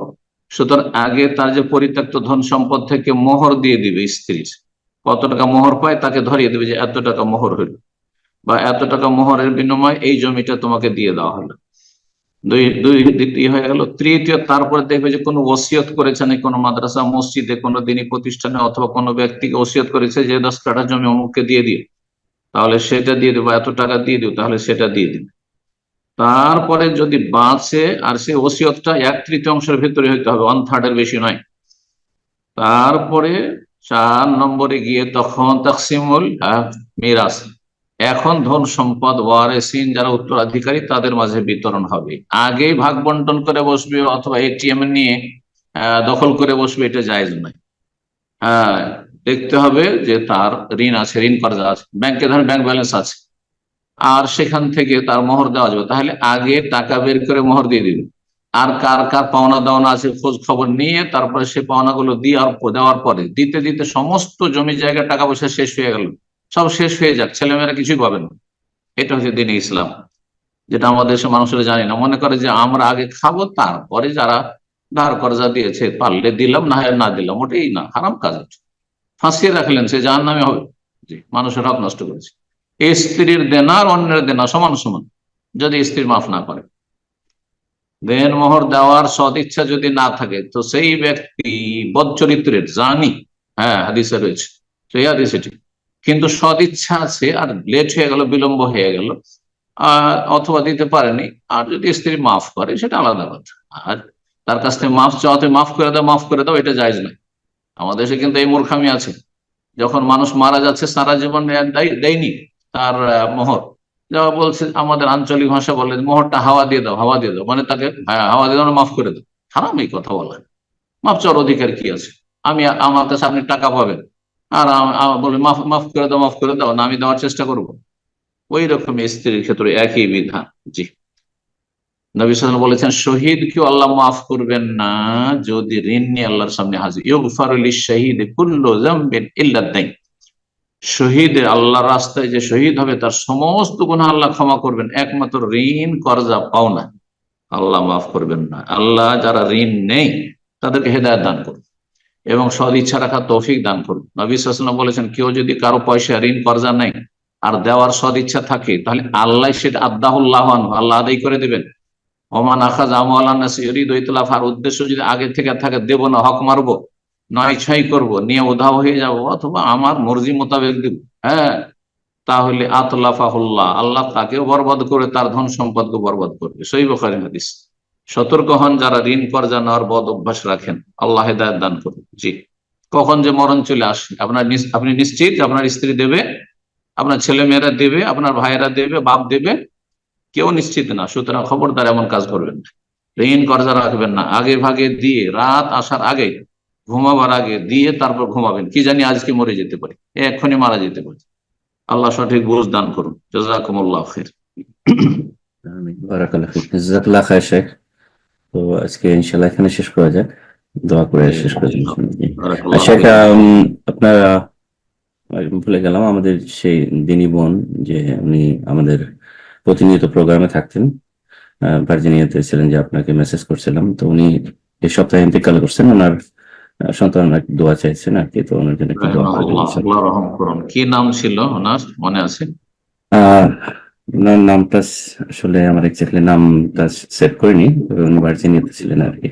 সুতরাং আগে তার যে পরিত্যক্ত ধন সম্পদ থেকে মোহর দিয়ে দিবে স্ত্রীর, কত টাকা মোহর পায় তাকে ধরিয়ে দেবে যে এত টাকা মোহর হইল, বা এত টাকা মোহরের বিনিময়ে এই জমিটা তোমাকে দিয়ে দেওয়া হলো। দ্বিতীয় হয়ে গেল। তৃতীয়, তারপরে দেখবে যে কোনো ওসিয়ত করেছে না, কোনো মাদ্রাসা মসজিদে কোনো দিনী প্রতিষ্ঠানে অথবা কোনো ব্যক্তিকে ওসিয়ত করেছে যে 10 কাঠা জমি অমুককে দিয়ে দিও, তাহলে সেটা দিয়ে দেবো, এত টাকা দিয়ে দিও, তাহলে সেটা দিয়ে দিবে। তারপরে যদি বাঁচে, আর সেই ওসিয়তটা 1/3 ভেতরে হইতে হবে, 1/3 বেশি নয়। তারপরে 4 নম্বরে গিয়ে তখন তাকসিমুল মিরাস, এখন ধন সম্পদ ওয়ারিসিন যারা উত্তরাধিকারী তাদের মাঝে বিতরণ হবে। আগেই ভাগ বন্টন করে বসবে অথবা এটিএম নিয়ে দখল করে বসবে, এটা জায়েজ নয়। দেখতে হবে যে তার ঋণ আছে, ঋণ কর্জা আছে, ব্যাংকে ধরেন ব্যাংক ব্যালেন্স আছে, আর সেখান থেকে তার মোহর দেওয়া যাবে, তাহলে আগে টাকা বের করে মোহর দিয়ে দিবে। আর কার কার পাওনা দাওনা আছে খোঁজ খবর নিয়ে তারপরে সে পাওনাগুলো দেওয়ার পরে দিতে দিতে সমস্ত জমি জায়গা টাকা পয়সা শেষ হয়ে গেল, সব শেষ হয়ে যাক, ছেলেমেয়েরা কিছুই পাবে না। এটা হচ্ছে দ্বীন ইসলাম, যেটা আমাদের দেশের মানুষরা জানি না। মনে করে যে আমরা আগে খাবো, তারপরে যারা ধার কর্জা দিয়েছে পারলে দিলাম, না হয় না দিলাম, ওটাই না, হারাম কাজ। ফাঁসিয়ে রাখলেন, সে জাহান্নামে হবে। জি, মানুষের হক নষ্ট করেছে। স্ত্রীর দেনা আর অন্যের দেনা সমান সমান, যদি স্ত্রী মাফ না করে। দেন মোহর দেওয়ার সদ ইচ্ছা যদি না থাকে, তো সেই ব্যক্তি বদচরিত্রের জানি, হাদিসে রয়েছে, সেই হাদিস এটি, কিন্তু সদ ইচ্ছা আছে আর লেট হয়ে গেল, বিলম্ব হয়ে গেল, অথবা দিতে পারেনি, আর যদি স্ত্রী মাফ করে সেটা আলাদা কথা। আর তার কাছ থেকে মাফ চাওয়াতে মাফ করে দাও, এটা জায়েজ নয়। আমাদের দেশে কিন্তু এই মূর্খামি আছে, যখন মানুষ মারা যাচ্ছে সারা জীবন দেয়নি তার মোহর, যা বলছে আমাদের আঞ্চলিক ভাষা বলে মোহরটা হাওয়া দিয়ে দাও, মানে তাকে হাওয়া দিয়ে দাও, মাফ করে দাও। হারাম এই কথা বলা। মাফ চাওয়ার অধিকার কি আছে? আমার কাছে আপনি টাকা পাবেন, আর বলে মাফ করে দাও, না আমি দেওয়ার চেষ্টা করব। ওই রকম স্ত্রীর ক্ষেত্রে একই বিধান। জি, নবী সাল্লাল্লাহু আলাইহি ওয়াসাল্লাম বলেছেন শহীদকেও আল্লাহ মাফ করবেন না যদি ঋণ নিয়ে আল্লাহর সামনে হাজির। ইউগফারু লিশ-শাহীদি কুল্লু যামবিন ইল্লা দাইন, শহীদের আল্লাহর রাস্তায় যে শহীদ হবে তার সমস্ত গুনাহ আল্লাহ ক্ষমা করবেন, একমাত্র ঋণ কর্জা পাওনা আল্লাহ মাফ করবেন না। আল্লাহ যারা ঋণ নেই তাদেরকে হেদায়েত দান করুন এবং সদ ইচ্ছা রাখার তৌফিক দান করুন। নবী সাল্লাল্লাহু আলাইহি ওয়াসাল্লাম বলেছেন কেউ যদি কারো পয়সা ঋণ কর্জা নেই আর দেওয়ার সদ ইচ্ছা থাকে, তাহলে আল্লাহ সেটা আদাহুল্লাহ আনহু, আল্লাহ আদায় করে দেবেন। ওমান আখাযা আমওয়ালান নাস ইউরিদু ইতলাফার, উদ্দেশ্য যদি আগে থেকে থাকে দেব না, হক মারবো, নয় ছয় করবো, নিয়ে উধাও হয়ে যাব, অথবা আমার মর্জি মোতাবেক দেব, তাহলে আতলাফাহুল্লাহ, আল্লাহ তাকেও বরবাদ করে তার ধন সম্পদকে বরবাদ করবে। সহিহ বুখারী হাদিস। সতর্ক হন যারা ঋণ কর্জা নেওয়ার বদ অভ্যাস রাখেন, আল্লাহ হেদায়েত দান করুন। জি, কখন যে মরণ চলে আসে আপনি নিশ্চিত আপনার স্ত্রী দেবে, আপনার ছেলে মেয়েরা দেবে, আপনার ভাইয়েরা দেবে, বাপ দেবে, কেউ নিশ্চিত না। সুতরাং খবরদার এমন কাজ করবেন না, ঋণ কর্জা রাখবেন না। আগে ভাগে দিয়ে, রাত আসার আগে, ঘুমাবার আগে দিয়ে তারপর ঘুমাবেন, কি জানি আজকে মরে যেতে পারি, এক্ষুনি মারা যেতে পারি। আল্লাহ সঠিক বুঝ দান করুন। জাযাকুমুল্লাহ খাইর। আমিন, বারাকাল্লাহু ফিক, জাযাকাল্লাহু খাইর শেখ। তো আজকে ইনশাআল্লাহ এখানে শেষ করা যাক, দোয়া করে শেষ করে দিন। শেখ, আপনারা ভুলে গেলাম আমাদের সেই দিনী বোন, যে উনি আমাদের প্রতিনিয়ত প্রোগ্রামে থাকতেন, ভার্জিনিয়াতে ছিলেন, যে আপনাকে মেসেজ করছিলাম, তো উনি এই সপ্তাহে ইন্তেকাল করছেন। ওনার সন্তান দোয়া চাইছেন আর কি, তো ওনার জন্য একটু দোয়া করবেন। আল্লাহ রহম করুন। কি নাম ছিল ওনার, মনে আছে? ওনার নামটা আসলে আমার এক্স্যাক্টলি নামটা সেট করিনি, তবে উনি ভার্জিনিয়াতে ছিলেন আর কি।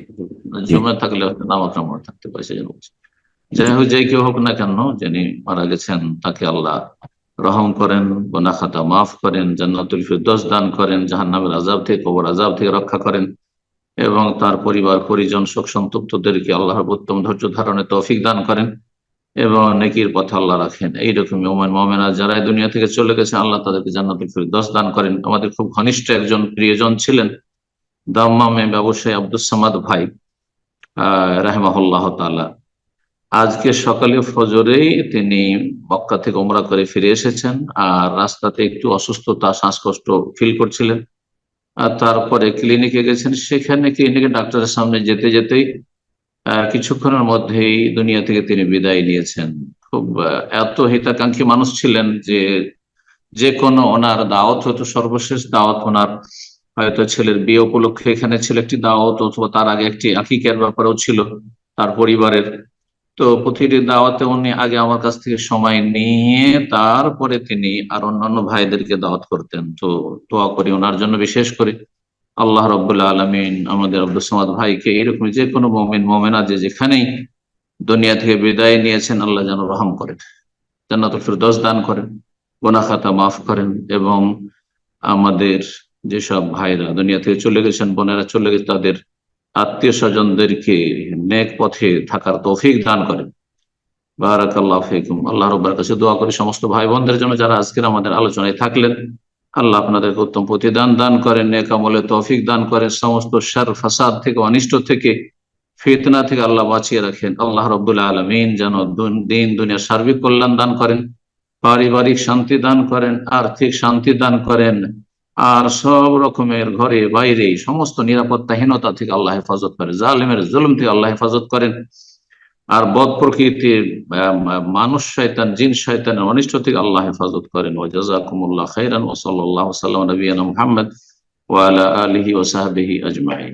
জমে থাকলে নাম আপনার মনে থাকতে পারে, সেই জন্য বলছি। যাই হোক, যে কেউ হোক না কেন, যিনি মারা গেছেন তাকে আল্লাহ রহম করেন, গুনাহ খাতা মাফ করেন, জান্নাতুল ফিরদৌস দান করেন, জাহান্নামের আযাব থেকে, কবর আযাব থেকে রক্ষা করেন, এবং তার পরিবার পরিজন শোক সন্তপ্তদেরকে আল্লাহর উত্তম ধৈর্য ধারণে তৌফিক দান করেন এবং নেকির পথে আল্লাহ রাখেন। এইরকম মুমিন মুমিনা যারা দুনিয়া থেকে চলে গেছে, আল্লাহ তাদেরকে জান্নাতুল ফিরদৌস দান করেন। আমাদের খুব ঘনিষ্ঠ একজন প্রিয়জন ছিলেন দাম্মামে ব্যবসায়ী আব্দুস সামাদ ভাই রাহিমাহুল্লাহ তাআলা। আজকে সকালে ফজরেই তিনি মক্কা থেকে উমরা করে ফিরে এসেছেন, আর রাস্তাতে একটু অসুস্থতা, শ্বাসকষ্ট ফিল করছিলেন। আর তারপরে ক্লিনিকে গেছেন, সেখানে ক্লিনিকে ডাক্তারের সামনে যেতে যেতেই কিছুক্ষণের মধ্যেই দুনিয়া থেকে তিনি বিদায় নিয়েছেন। খুব এত হিতাকাঙ্ক্ষী মানুষ ছিলেন যে কোনো ওনার দাওয়াত হতো, সর্বশেষ দাওয়াত ওনার হয়তো ছেলের বিয়ে উপলক্ষে এখানে ছিল একটি দাওয়াত, অথবা তার আগে একটি আকিকার ব্যাপারেও ছিল তার পরিবারের। তো প্রতিটি দাওয়াতে উনি আগে আমার কাছ থেকে সময় নিয়ে তারপরে তিনি আর অন্যান্য ভাইদেরকে দাওয়াত করতেন। তো দোয়া করি ওনার জন্য, বিশেষ করে আল্লাহ রাব্বুল আলামিন আমাদের আব্দুল সামাদ ভাইকে এরকম যে কোনো মুমিন মুমিনা যেখানেই দুনিয়া থেকে বিদায় নিয়েছেন, আল্লাহ যেন রহম করেন, জান্নাতুল ফিরদৌস দান করেন, গুনাহ খাতা মাফ করেন, এবং আমাদের যেসব ভাইরা দুনিয়া থেকে চলে গেছেন, বোনেরা চলে গেছে, তাদের আত্মীয় স্বজনদেরকে নেক পথে থাকার তৌফিক দান করেন। বারাকাল্লাহু ফিকুম। আল্লাহ রাব্বুল কাছে দোয়া করি সমস্ত ভাই বোনদের জন্য যারা আজকের আমাদের আলোচনায় থাকলেন, আল্লাহ আপনাদেরকে উত্তম প্রতিদান দান করেন, নেক আমলে তৌফিক দান করেন, সমস্ত শার ফাসাদ থেকে, অনিষ্ট থেকে, ফিতনা থেকে আল্লাহ বাঁচিয়ে রাখেন। আল্লাহ রাব্বুল আলামিন যেন দিন দুনিয়ার সার্বিক কল্যাণ দান করেন, পারিবারিক শান্তি দান করেন, আর্থিক শান্তি দান করেন, আর সব রকমের ঘরে বাইরে সমস্ত নিরাপত্তাহীনতা থেকে আল্লাহ হেফাজত করেন, জালিমের জুলুম থেকে আল্লাহ হেফাজত করেন, আর বদ প্রকৃতির মানুষ শয়তান, জিন শয়তানের অনিষ্ট থেকে আল্লাহ হেফাজত করেন। ওয়া জাযাকুমুল্লাহু খাইরান ওয়া সাল্লাল্লাহু সাল্লাম নবিয়ানা মুহাম্মদ ওয়া আলা আলিহি ওয়া সাহবিহি আজমাইন।